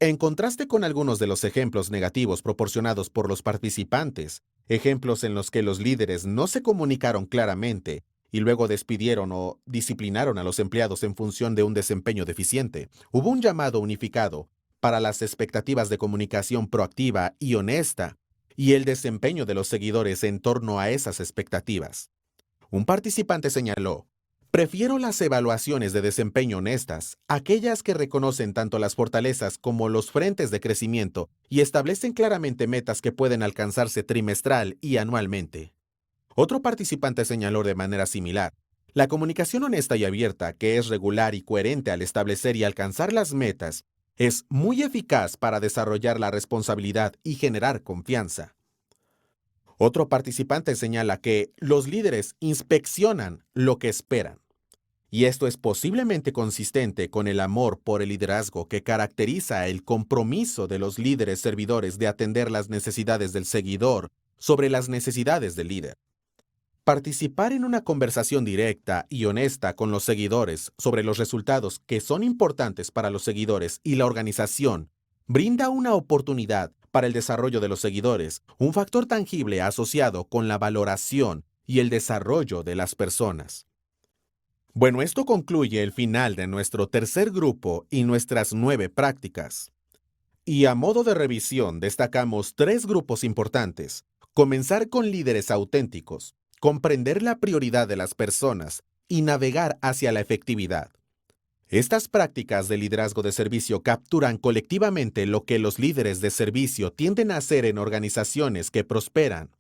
Speaker 1: En contraste con algunos de los ejemplos negativos proporcionados por los participantes, ejemplos en los que los líderes no se comunicaron claramente y luego despidieron o disciplinaron a los empleados en función de un desempeño deficiente, hubo un llamado unificado para las expectativas de comunicación proactiva y honesta y el desempeño de los seguidores en torno a esas expectativas. Un participante señaló: prefiero las evaluaciones de desempeño honestas, aquellas que reconocen tanto las fortalezas como los frentes de crecimiento y establecen claramente metas que pueden alcanzarse trimestral y anualmente. Otro participante señaló de manera similar: la comunicación honesta y abierta, que es regular y coherente al establecer y alcanzar las metas, es muy eficaz para desarrollar la responsabilidad y generar confianza. Otro participante señala que los líderes inspeccionan lo que esperan. Y esto es posiblemente consistente con el amor por el liderazgo que caracteriza el compromiso de los líderes servidores de atender las necesidades del seguidor sobre las necesidades del líder. Participar en una conversación directa y honesta con los seguidores sobre los resultados que son importantes para los seguidores y la organización brinda una oportunidad para el desarrollo de los seguidores, un factor tangible asociado con la valoración y el desarrollo de las personas. Bueno, esto concluye el final de nuestro tercer grupo y nuestras 9 prácticas. Y a modo de revisión destacamos 3 grupos importantes: comenzar con líderes auténticos, comprender la prioridad de las personas y navegar hacia la efectividad. Estas prácticas de liderazgo de servicio capturan colectivamente lo que los líderes de servicio tienden a hacer en organizaciones que prosperan.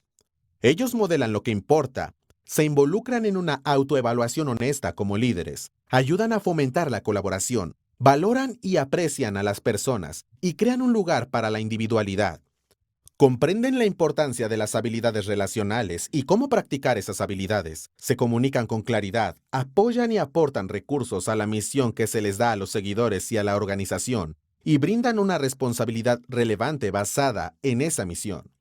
Speaker 1: Ellos modelan lo que importa, se involucran en una autoevaluación honesta como líderes, Ayudan a fomentar la colaboración, valoran y aprecian a las personas y crean un lugar para la individualidad. Comprenden la importancia de las habilidades relacionales y cómo practicar esas habilidades. Se comunican con claridad, apoyan y aportan recursos a la misión que se les da a los seguidores y a la organización, y brindan una responsabilidad relevante basada en esa misión.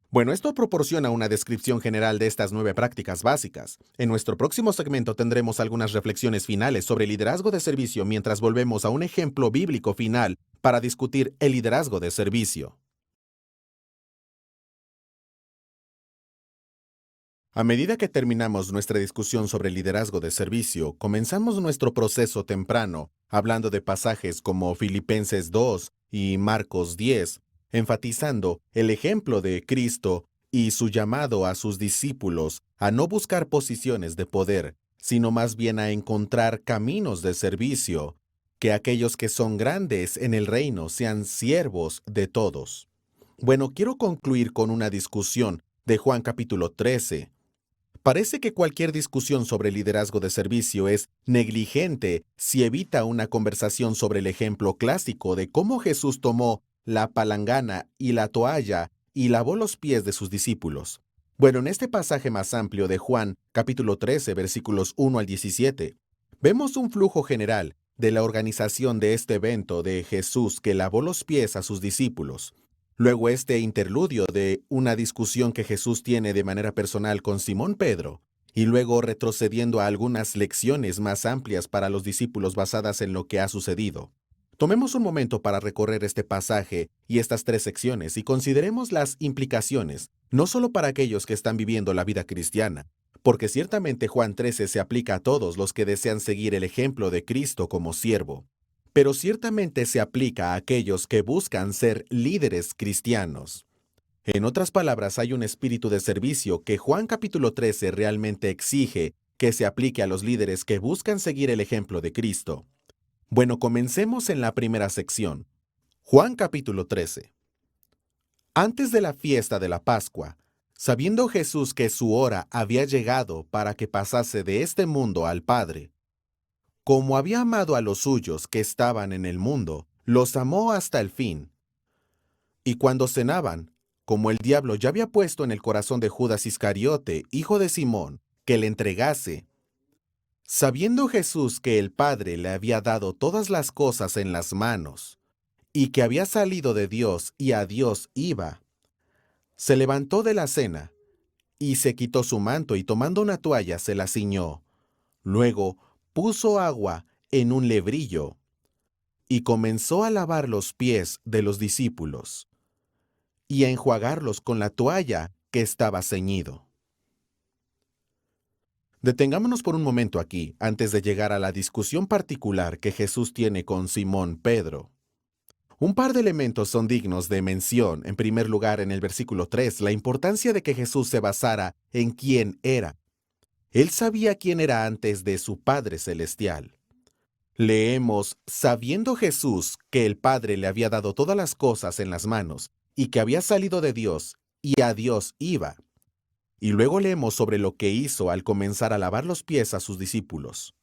Speaker 1: Bueno, esto proporciona una descripción general de estas 9 prácticas básicas. En nuestro próximo segmento tendremos algunas reflexiones finales sobre liderazgo de servicio mientras volvemos a un ejemplo bíblico final para discutir el liderazgo de servicio. A medida que terminamos nuestra discusión sobre liderazgo de servicio, comenzamos nuestro proceso temprano, hablando de pasajes como Filipenses 2 y Marcos 10, enfatizando el ejemplo de Cristo y su llamado a sus discípulos a no buscar posiciones de poder, sino más bien a encontrar caminos de servicio, que aquellos que son grandes en el reino sean siervos de todos. Bueno, quiero concluir con una discusión de Juan capítulo 13. Parece que cualquier discusión sobre liderazgo de servicio es negligente si evita una conversación sobre el ejemplo clásico de cómo Jesús tomó la palangana y la toalla y lavó los pies de sus discípulos. Bueno, en este pasaje más amplio de Juan, capítulo 13, versículos 1 al 17, vemos un flujo general de la organización de este evento de Jesús que lavó los pies a sus discípulos. Luego este interludio de una discusión que Jesús tiene de manera personal con Simón Pedro, y luego retrocediendo a algunas lecciones más amplias para los discípulos basadas en lo que ha sucedido. Tomemos un momento para recorrer este pasaje y estas 3 secciones y consideremos las implicaciones, no solo para aquellos que están viviendo la vida cristiana, porque ciertamente Juan 13 se aplica a todos los que desean seguir el ejemplo de Cristo como siervo, pero ciertamente se aplica a aquellos que buscan ser líderes cristianos. En otras palabras, hay un espíritu de servicio que Juan capítulo 13 realmente exige que se aplique a los líderes que buscan seguir el ejemplo de Cristo. Bueno, comencemos en la primera sección. Juan capítulo 13. Antes de la fiesta de la Pascua, sabiendo Jesús que su hora había llegado para que pasase de este mundo al Padre, como había amado a los suyos que estaban en el mundo, los amó hasta el fin. Y cuando cenaban, como el diablo ya había puesto en el corazón de Judas Iscariote, hijo de Simón, que le entregase, sabiendo Jesús que el Padre le había dado todas las cosas en las manos, y que había salido de Dios y a Dios iba, se levantó de la cena, y se quitó su manto y tomando una toalla se la ciñó. Luego puso agua en un lebrillo y comenzó a lavar los pies de los discípulos y a enjuagarlos con la toalla que estaba ceñido. Detengámonos por un momento aquí, antes de llegar a la discusión particular que Jesús tiene con Simón Pedro. Un par de elementos son dignos de mención. En primer lugar, en el versículo 3, la importancia de que Jesús se basara en quién era. Él sabía quién era antes de su Padre Celestial. Leemos, sabiendo Jesús que el Padre le había dado todas las cosas en las manos, y que había salido de Dios, y a Dios iba. Y luego leemos sobre lo que hizo al comenzar a lavar los pies a sus discípulos.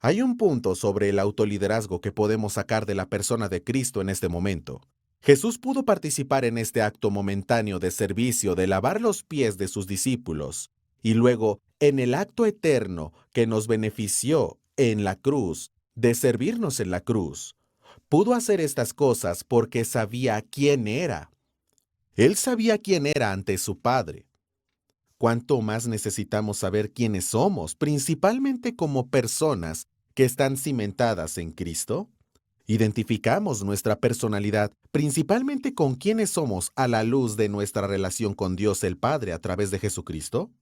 Speaker 1: Hay un punto sobre el autoliderazgo que podemos sacar de la persona de Cristo en este momento. Jesús pudo participar en este acto momentáneo de servicio de lavar los pies de sus discípulos, y luego en el acto eterno que nos benefició en la cruz, de servirnos en la cruz. Pudo hacer estas cosas porque sabía quién era. Él sabía quién era ante su Padre. ¿Cuánto más necesitamos saber quiénes somos, principalmente como personas que están cimentadas en Cristo? Identificamos nuestra personalidad principalmente con quiénes somos a la luz de nuestra relación con Dios el Padre a través de Jesucristo.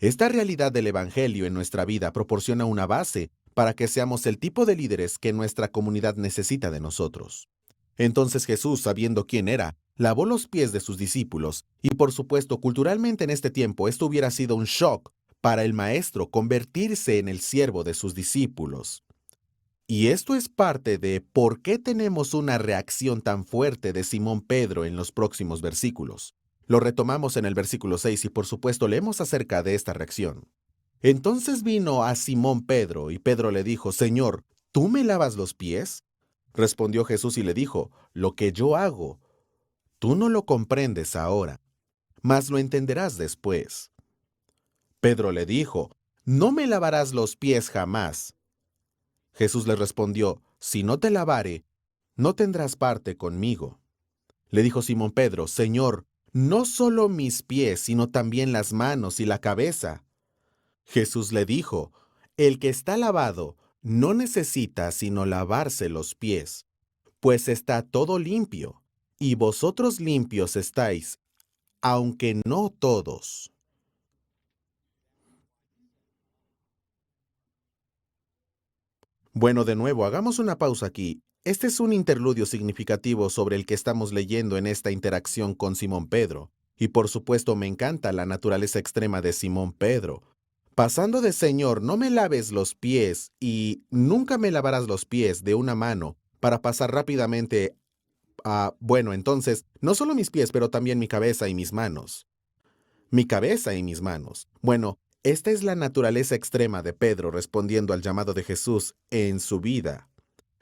Speaker 1: Esta realidad del Evangelio en nuestra vida proporciona una base para que seamos el tipo de líderes que nuestra comunidad necesita de nosotros. Entonces Jesús, sabiendo quién era, lavó los pies de sus discípulos, y por supuesto, culturalmente en este tiempo esto hubiera sido un shock para el maestro convertirse en el siervo de sus discípulos. Y esto es parte de por qué tenemos una reacción tan fuerte de Simón Pedro en los próximos versículos. Lo retomamos en el versículo 6 y por supuesto leemos acerca de esta reacción. Entonces vino a Simón Pedro, y Pedro le dijo, Señor, ¿tú me lavas los pies? Respondió Jesús y le dijo, lo que yo hago, tú no lo comprendes ahora, mas lo entenderás después. Pedro le dijo, no me lavarás los pies jamás. Jesús le respondió, si no te lavare, no tendrás parte conmigo. Le dijo Simón Pedro, Señor, no solo mis pies, sino también las manos y la cabeza. Jesús le dijo, el que está lavado no necesita sino lavarse los pies, pues está todo limpio, y vosotros limpios estáis, aunque no todos. Bueno, de nuevo, hagamos una pausa aquí. Este es un interludio significativo sobre el que estamos leyendo en esta interacción con Simón Pedro. Y por supuesto me encanta la naturaleza extrema de Simón Pedro. Pasando de Señor, no me laves los pies y nunca me lavarás los pies de una mano para pasar rápidamente a, bueno, entonces, no solo mis pies, pero también mi cabeza y mis manos. Mi cabeza y mis manos. Bueno, esta es la naturaleza extrema de Pedro respondiendo al llamado de Jesús en su vida.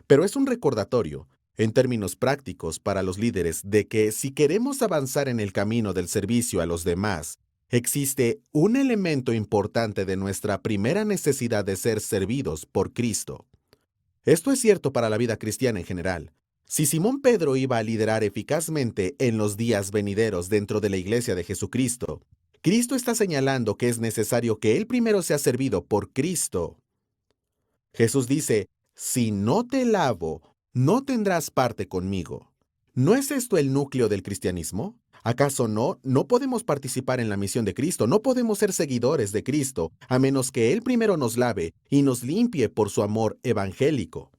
Speaker 1: Pero es un recordatorio, en términos prácticos, para los líderes de que si queremos avanzar en el camino del servicio a los demás, existe un elemento importante de nuestra primera necesidad de ser servidos por Cristo. Esto es cierto para la vida cristiana en general. Si Simón Pedro iba a liderar eficazmente en los días venideros dentro de la iglesia de Jesucristo, Cristo está señalando que es necesario que él primero sea servido por Cristo. Jesús dice, si no te lavo, no tendrás parte conmigo. ¿No es esto el núcleo del cristianismo? ¿Acaso no? No podemos participar en la misión de Cristo, no podemos ser seguidores de Cristo, a menos que Él primero nos lave y nos limpie por su amor evangélico.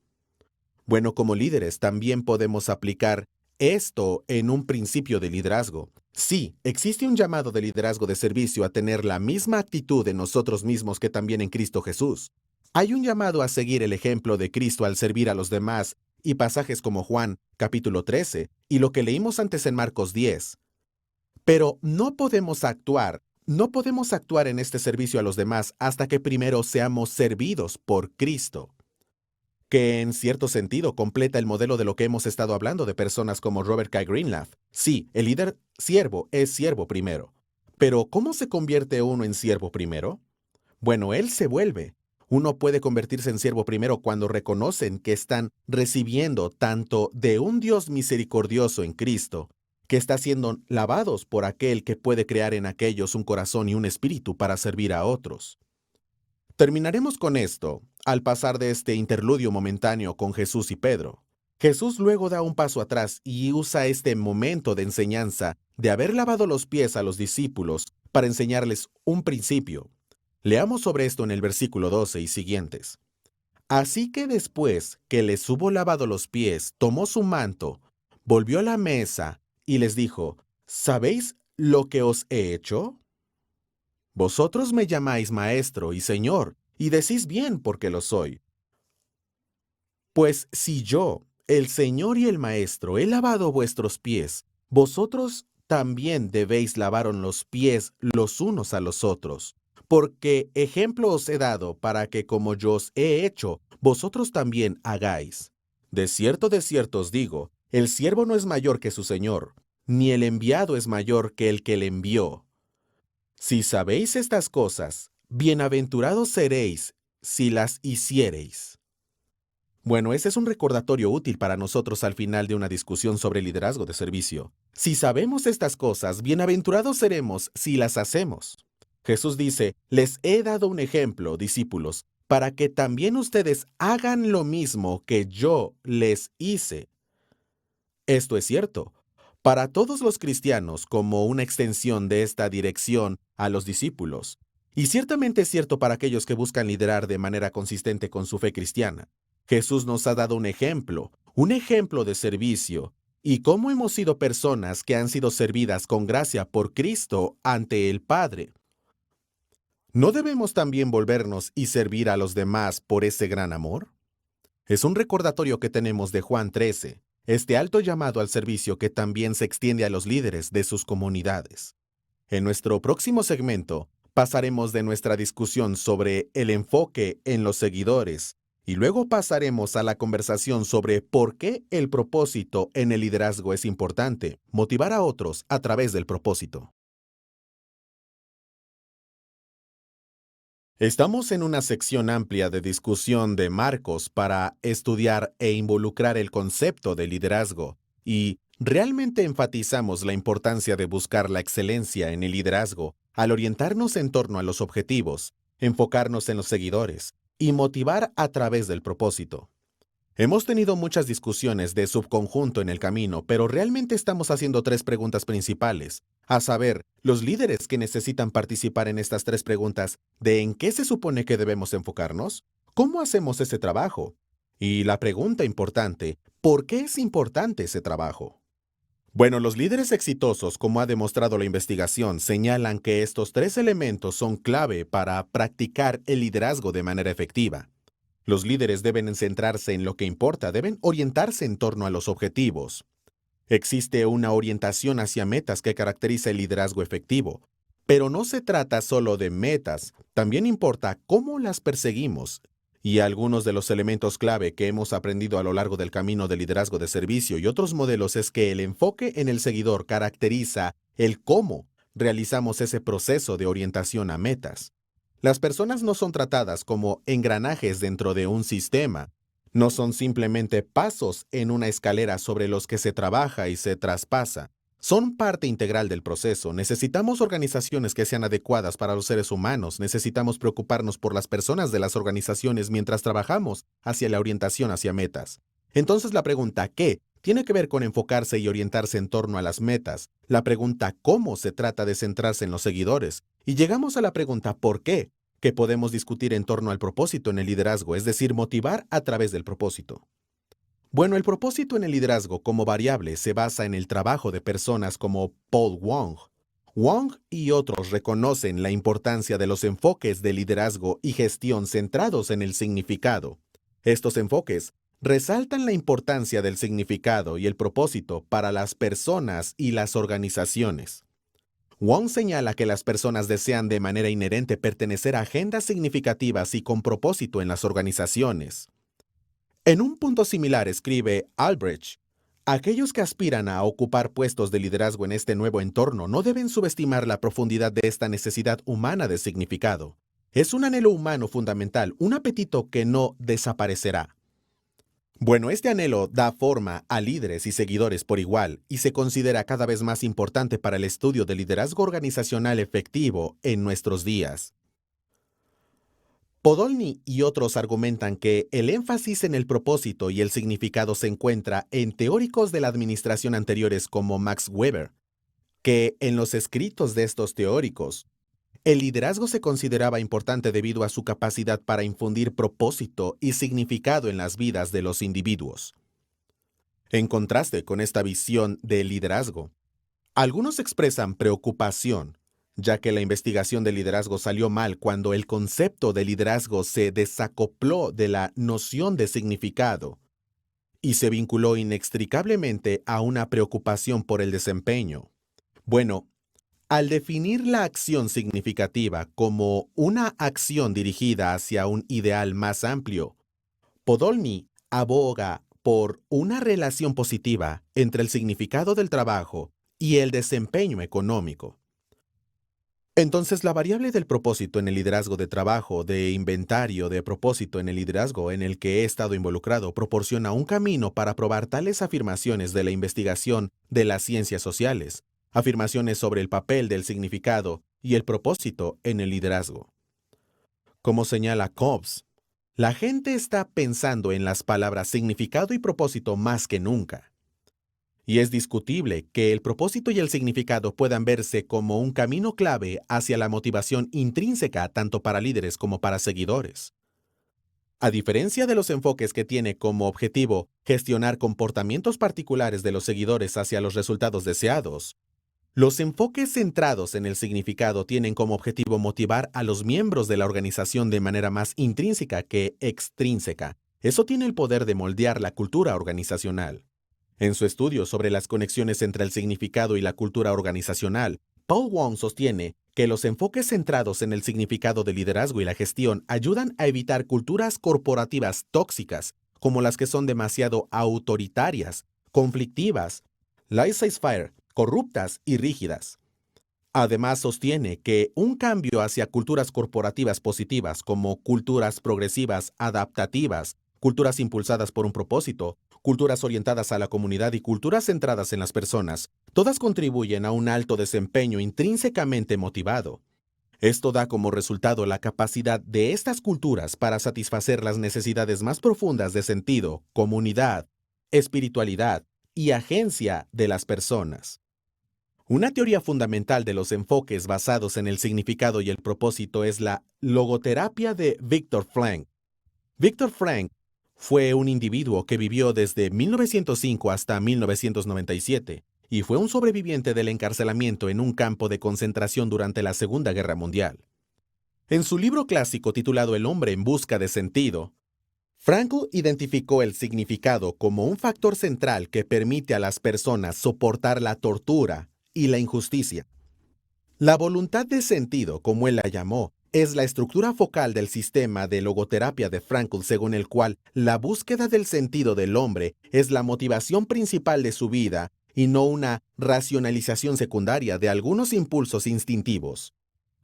Speaker 1: Bueno, como líderes también podemos aplicar esto en un principio de liderazgo. Sí, existe un llamado de liderazgo de servicio a tener la misma actitud en nosotros mismos que también en Cristo Jesús. Hay un llamado a seguir el ejemplo de Cristo al servir a los demás, y pasajes como Juan, capítulo 13, y lo que leímos antes en Marcos 10. Pero no podemos actuar en este servicio a los demás hasta que primero seamos servidos por Cristo, que en cierto sentido completa el modelo de lo que hemos estado hablando de personas como Robert K. Greenleaf. Sí, el líder siervo es siervo primero. Pero ¿cómo se convierte uno en siervo primero? Bueno, él se vuelve. Uno puede convertirse en siervo primero cuando reconocen que están recibiendo tanto de un Dios misericordioso en Cristo, que está siendo lavados por aquel que puede crear en aquellos un corazón y un espíritu para servir a otros. Terminaremos con esto, al pasar de este interludio momentáneo con Jesús y Pedro. Jesús luego da un paso atrás y usa este momento de enseñanza de haber lavado los pies a los discípulos para enseñarles un principio. Leamos sobre esto en el versículo 12 y siguientes. Así que después que les hubo lavado los pies, tomó su manto, volvió a la mesa y les dijo, ¿sabéis lo que os he hecho? Vosotros me llamáis maestro y señor, y decís bien porque lo soy. Pues si yo, el Señor y el Maestro, he lavado vuestros pies, vosotros también debéis lavaros los pies los unos a los otros, porque ejemplo os he dado para que como yo os he hecho, vosotros también hagáis. De cierto os digo, el siervo no es mayor que su Señor, ni el enviado es mayor que el que le envió. Si sabéis estas cosas, bienaventurados seréis si las hiciereis. Bueno, ese es un recordatorio útil para nosotros al final de una discusión sobre liderazgo de servicio. Si sabemos estas cosas, bienaventurados seremos si las hacemos. Jesús dice, les he dado un ejemplo, discípulos, para que también ustedes hagan lo mismo que yo les hice. Esto es cierto. Para todos los cristianos, como una extensión de esta dirección a los discípulos. Y ciertamente es cierto para aquellos que buscan liderar de manera consistente con su fe cristiana. Jesús nos ha dado un ejemplo de servicio, y cómo hemos sido personas que han sido servidas con gracia por Cristo ante el Padre. ¿No debemos también volvernos y servir a los demás por ese gran amor? Es un recordatorio que tenemos de Juan 13, este alto llamado al servicio que también se extiende a los líderes de sus comunidades. En nuestro próximo segmento, Pasaremos de nuestra discusión sobre el enfoque en los seguidores y luego pasaremos a la conversación sobre por qué el propósito en el liderazgo es importante, motivar a otros a través del propósito. Estamos en una sección amplia de discusión de marcos para estudiar e involucrar el concepto de liderazgo y realmente enfatizamos la importancia de buscar la excelencia en el liderazgo al orientarnos en torno a los objetivos, enfocarnos en los seguidores y motivar a través del propósito. Hemos tenido muchas discusiones de subconjunto en el camino, pero realmente estamos haciendo tres preguntas principales. A saber, los líderes que necesitan participar en estas tres preguntas, ¿de en qué se supone que debemos enfocarnos? ¿Cómo hacemos ese trabajo? Y la pregunta importante, ¿por qué es importante ese trabajo? Bueno, los líderes exitosos, como ha demostrado la investigación, señalan que estos tres elementos son clave para practicar el liderazgo de manera efectiva. Los líderes deben centrarse en lo que importa, deben orientarse en torno a los objetivos. Existe una orientación hacia metas que caracteriza el liderazgo efectivo, pero no se trata solo de metas, también importa cómo las perseguimos. Y algunos de los elementos clave que hemos aprendido a lo largo del camino del liderazgo de servicio y otros modelos es que el enfoque en el seguidor caracteriza el cómo realizamos ese proceso de orientación a metas. Las personas no son tratadas como engranajes dentro de un sistema. No son simplemente pasos en una escalera sobre los que se trabaja y se traspasa. Son parte integral del proceso. Necesitamos organizaciones que sean adecuadas para los seres humanos. Necesitamos preocuparnos por las personas de las organizaciones mientras trabajamos hacia la orientación hacia metas. Entonces la pregunta ¿qué? Tiene que ver con enfocarse y orientarse en torno a las metas. La pregunta ¿cómo? Se trata de centrarse en los seguidores. Y llegamos a la pregunta ¿por qué? Que podemos discutir en torno al propósito en el liderazgo, es decir, motivar a través del propósito. Bueno, el propósito en el liderazgo como variable se basa en el trabajo de personas como Paul Wong. Wong y otros reconocen la importancia de los enfoques de liderazgo y gestión centrados en el significado. Estos enfoques resaltan la importancia del significado y el propósito para las personas y las organizaciones. Wong señala que las personas desean de manera inherente pertenecer a agendas significativas y con propósito en las organizaciones. En un punto similar escribe Albrecht, aquellos que aspiran a ocupar puestos de liderazgo en este nuevo entorno no deben subestimar la profundidad de esta necesidad humana de significado. Es un anhelo humano fundamental, un apetito que no desaparecerá. Bueno, este anhelo da forma a líderes y seguidores por igual y se considera cada vez más importante para el estudio del liderazgo organizacional efectivo en nuestros días. Podolny y otros argumentan que el énfasis en el propósito y el significado se encuentra en teóricos de la administración anteriores como Max Weber, que en los escritos de estos teóricos, el liderazgo se consideraba importante debido a su capacidad para infundir propósito y significado en las vidas de los individuos. En contraste con esta visión del liderazgo, algunos expresan preocupación, ya que la investigación del liderazgo salió mal cuando el concepto de liderazgo se desacopló de la noción de significado y se vinculó inextricablemente a una preocupación por el desempeño. Bueno, al definir la acción significativa como una acción dirigida hacia un ideal más amplio, Podolny aboga por una relación positiva entre el significado del trabajo y el desempeño económico. Entonces, la variable del propósito en el liderazgo de trabajo, de inventario de propósito en el liderazgo en el que he estado involucrado, proporciona un camino para probar tales afirmaciones de la investigación de las ciencias sociales, afirmaciones sobre el papel del significado y el propósito en el liderazgo. Como señala Cobbs, la gente está pensando en las palabras significado y propósito más que nunca. Y es discutible que el propósito y el significado puedan verse como un camino clave hacia la motivación intrínseca tanto para líderes como para seguidores. A diferencia de los enfoques que tiene como objetivo gestionar comportamientos particulares de los seguidores hacia los resultados deseados, los enfoques centrados en el significado tienen como objetivo motivar a los miembros de la organización de manera más intrínseca que extrínseca. Eso tiene el poder de moldear la cultura organizacional. En su estudio sobre las conexiones entre el significado y la cultura organizacional, Paul Wong sostiene que los enfoques centrados en el significado del liderazgo y la gestión ayudan a evitar culturas corporativas tóxicas, como las que son demasiado autoritarias, conflictivas, laissez-faire, corruptas y rígidas. Además, sostiene que un cambio hacia culturas corporativas positivas, como culturas progresivas, adaptativas, culturas impulsadas por un propósito, culturas orientadas a la comunidad y culturas centradas en las personas, todas contribuyen a un alto desempeño intrínsecamente motivado. Esto da como resultado la capacidad de estas culturas para satisfacer las necesidades más profundas de sentido, comunidad, espiritualidad y agencia de las personas. Una teoría fundamental de los enfoques basados en el significado y el propósito es la logoterapia de Viktor Frankl. Viktor Frankl fue un individuo que vivió desde 1905 hasta 1997 y fue un sobreviviente del encarcelamiento en un campo de concentración durante la Segunda Guerra Mundial. En su libro clásico titulado El hombre en busca de sentido, Frankl identificó el significado como un factor central que permite a las personas soportar la tortura y la injusticia. La voluntad de sentido, como él la llamó, es la estructura focal del sistema de logoterapia de Frankl, según el cual la búsqueda del sentido del hombre es la motivación principal de su vida y no una racionalización secundaria de algunos impulsos instintivos.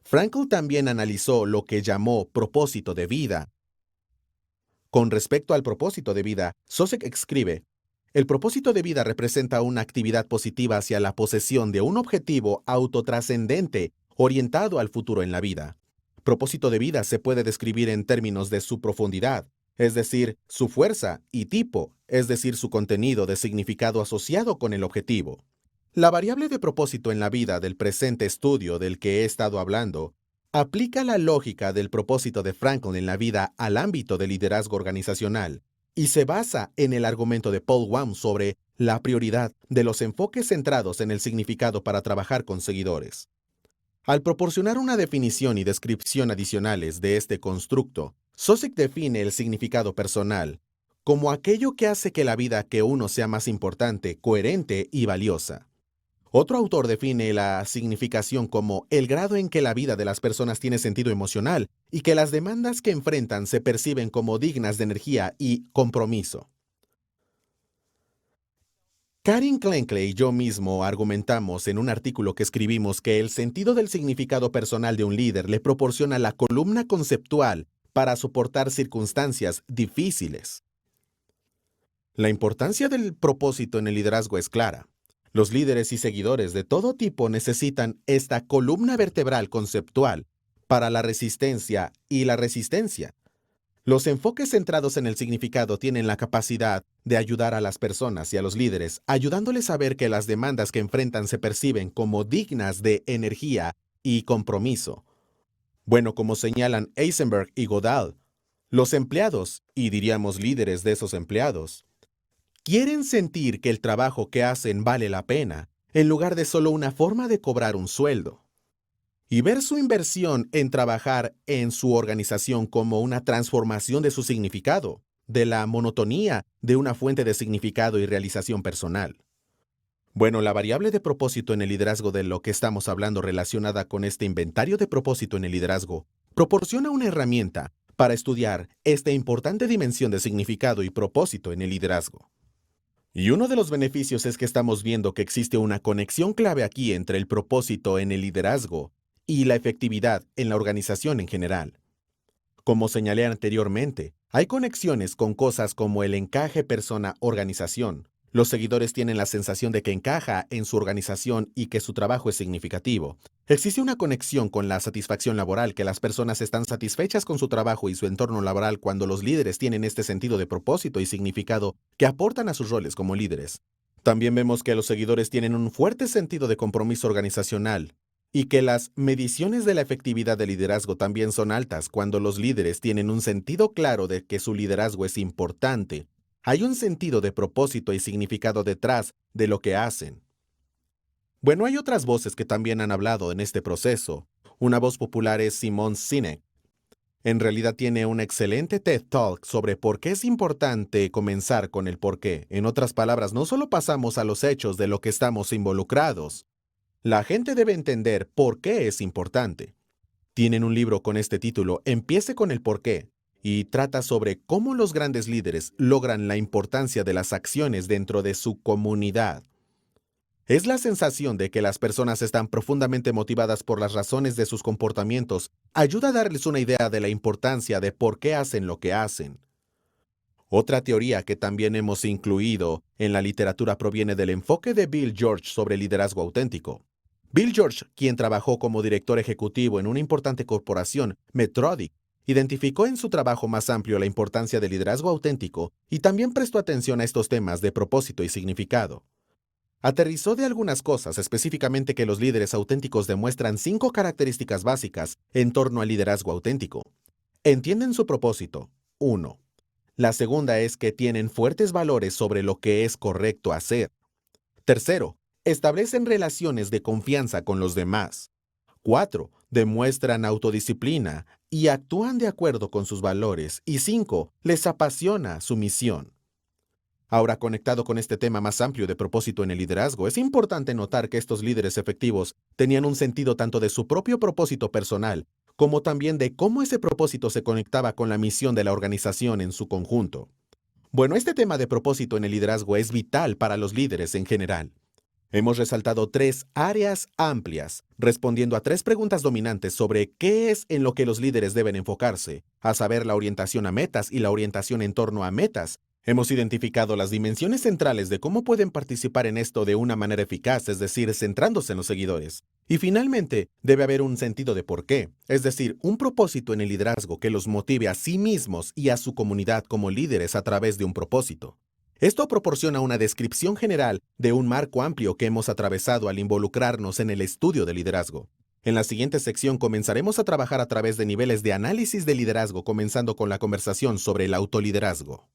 Speaker 1: Frankl también analizó lo que llamó propósito de vida. Con respecto al propósito de vida, Sosek escribe: el propósito de vida representa una actividad positiva hacia la posesión de un objetivo autotrascendente orientado al futuro en la vida. Propósito de vida se puede describir en términos de su profundidad, es decir, su fuerza, y tipo, es decir, su contenido de significado asociado con el objetivo. La variable de propósito en la vida del presente estudio del que he estado hablando aplica la lógica del propósito de Frankl en la vida al ámbito del liderazgo organizacional, y se basa en el argumento de Paul Wong sobre la prioridad de los enfoques centrados en el significado para trabajar con seguidores. Al proporcionar una definición y descripción adicionales de este constructo, Sosek define el significado personal como aquello que hace que la vida que uno sea más importante, coherente y valiosa. Otro autor define la significación como el grado en que la vida de las personas tiene sentido emocional y que las demandas que enfrentan se perciben como dignas de energía y compromiso. Karin Klenkle y yo mismo argumentamos en un artículo que escribimos que el sentido del significado personal de un líder le proporciona la columna conceptual para soportar circunstancias difíciles. La importancia del propósito en el liderazgo es clara. Los líderes y seguidores de todo tipo necesitan esta columna vertebral conceptual para la resistencia y la resistencia. Los enfoques centrados en el significado tienen la capacidad de ayudar a las personas y a los líderes, ayudándoles a ver que las demandas que enfrentan se perciben como dignas de energía y compromiso. Bueno, como señalan Eisenberg y Godal, los empleados, y diríamos líderes de esos empleados, quieren sentir que el trabajo que hacen vale la pena, en lugar de solo una forma de cobrar un sueldo. Y ver su inversión en trabajar en su organización como una transformación de su significado, de la monotonía de una fuente de significado y realización personal. Bueno, la variable de propósito en el liderazgo de lo que estamos hablando relacionada con este inventario de propósito en el liderazgo proporciona una herramienta para estudiar esta importante dimensión de significado y propósito en el liderazgo. Y uno de los beneficios es que estamos viendo que existe una conexión clave aquí entre el propósito en el liderazgo y la efectividad en la organización en general. Como señalé anteriormente, hay conexiones con cosas como el encaje persona-organización. Los seguidores tienen la sensación de que encaja en su organización y que su trabajo es significativo. Existe una conexión con la satisfacción laboral, que las personas están satisfechas con su trabajo y su entorno laboral cuando los líderes tienen este sentido de propósito y significado que aportan a sus roles como líderes. También vemos que los seguidores tienen un fuerte sentido de compromiso organizacional y que las mediciones de la efectividad del liderazgo también son altas cuando los líderes tienen un sentido claro de que su liderazgo es importante. Hay un sentido de propósito y significado detrás de lo que hacen. Bueno, hay otras voces que también han hablado en este proceso. Una voz popular es Simon Sinek. En realidad tiene un excelente TED Talk sobre por qué es importante comenzar con el por qué. En otras palabras, no solo pasamos a los hechos de lo que estamos involucrados, La gente debe entender por qué es importante. Tienen un libro con este título, Empiece con el porqué, y trata sobre cómo los grandes líderes logran la importancia de las acciones dentro de su comunidad. Es la sensación de que las personas están profundamente motivadas por las razones de sus comportamientos. Ayuda a darles una idea de la importancia de por qué hacen lo que hacen. Otra teoría que también hemos incluido en la literatura proviene del enfoque de Bill George sobre liderazgo auténtico. Bill George, quien trabajó como director ejecutivo en una importante corporación, Medtronic, identificó en su trabajo más amplio la importancia del liderazgo auténtico y también prestó atención a estos temas de propósito y significado. Aterrizó de algunas cosas, específicamente que los líderes auténticos demuestran 5 características básicas en torno al liderazgo auténtico. Entienden su propósito. 1. La segunda es que tienen fuertes valores sobre lo que es correcto hacer. Tercero, establecen relaciones de confianza con los demás. 4. Demuestran autodisciplina y actúan de acuerdo con sus valores. Y 5. Les apasiona su misión. Ahora, conectado con este tema más amplio de propósito en el liderazgo, es importante notar que estos líderes efectivos tenían un sentido tanto de su propio propósito personal, como también de cómo ese propósito se conectaba con la misión de la organización en su conjunto. Bueno, este tema de propósito en el liderazgo es vital para los líderes en general. Hemos resaltado 3 áreas amplias, respondiendo a 3 preguntas dominantes sobre qué es en lo que los líderes deben enfocarse, a saber, la orientación a metas y la orientación en torno a metas. Hemos identificado las dimensiones centrales de cómo pueden participar en esto de una manera eficaz, es decir, centrándose en los seguidores. Y finalmente, debe haber un sentido de por qué, es decir, un propósito en el liderazgo que los motive a sí mismos y a su comunidad como líderes a través de un propósito. Esto proporciona una descripción general de un marco amplio que hemos atravesado al involucrarnos en el estudio de liderazgo. En la siguiente sección comenzaremos a trabajar a través de niveles de análisis de liderazgo, comenzando con la conversación sobre el autoliderazgo.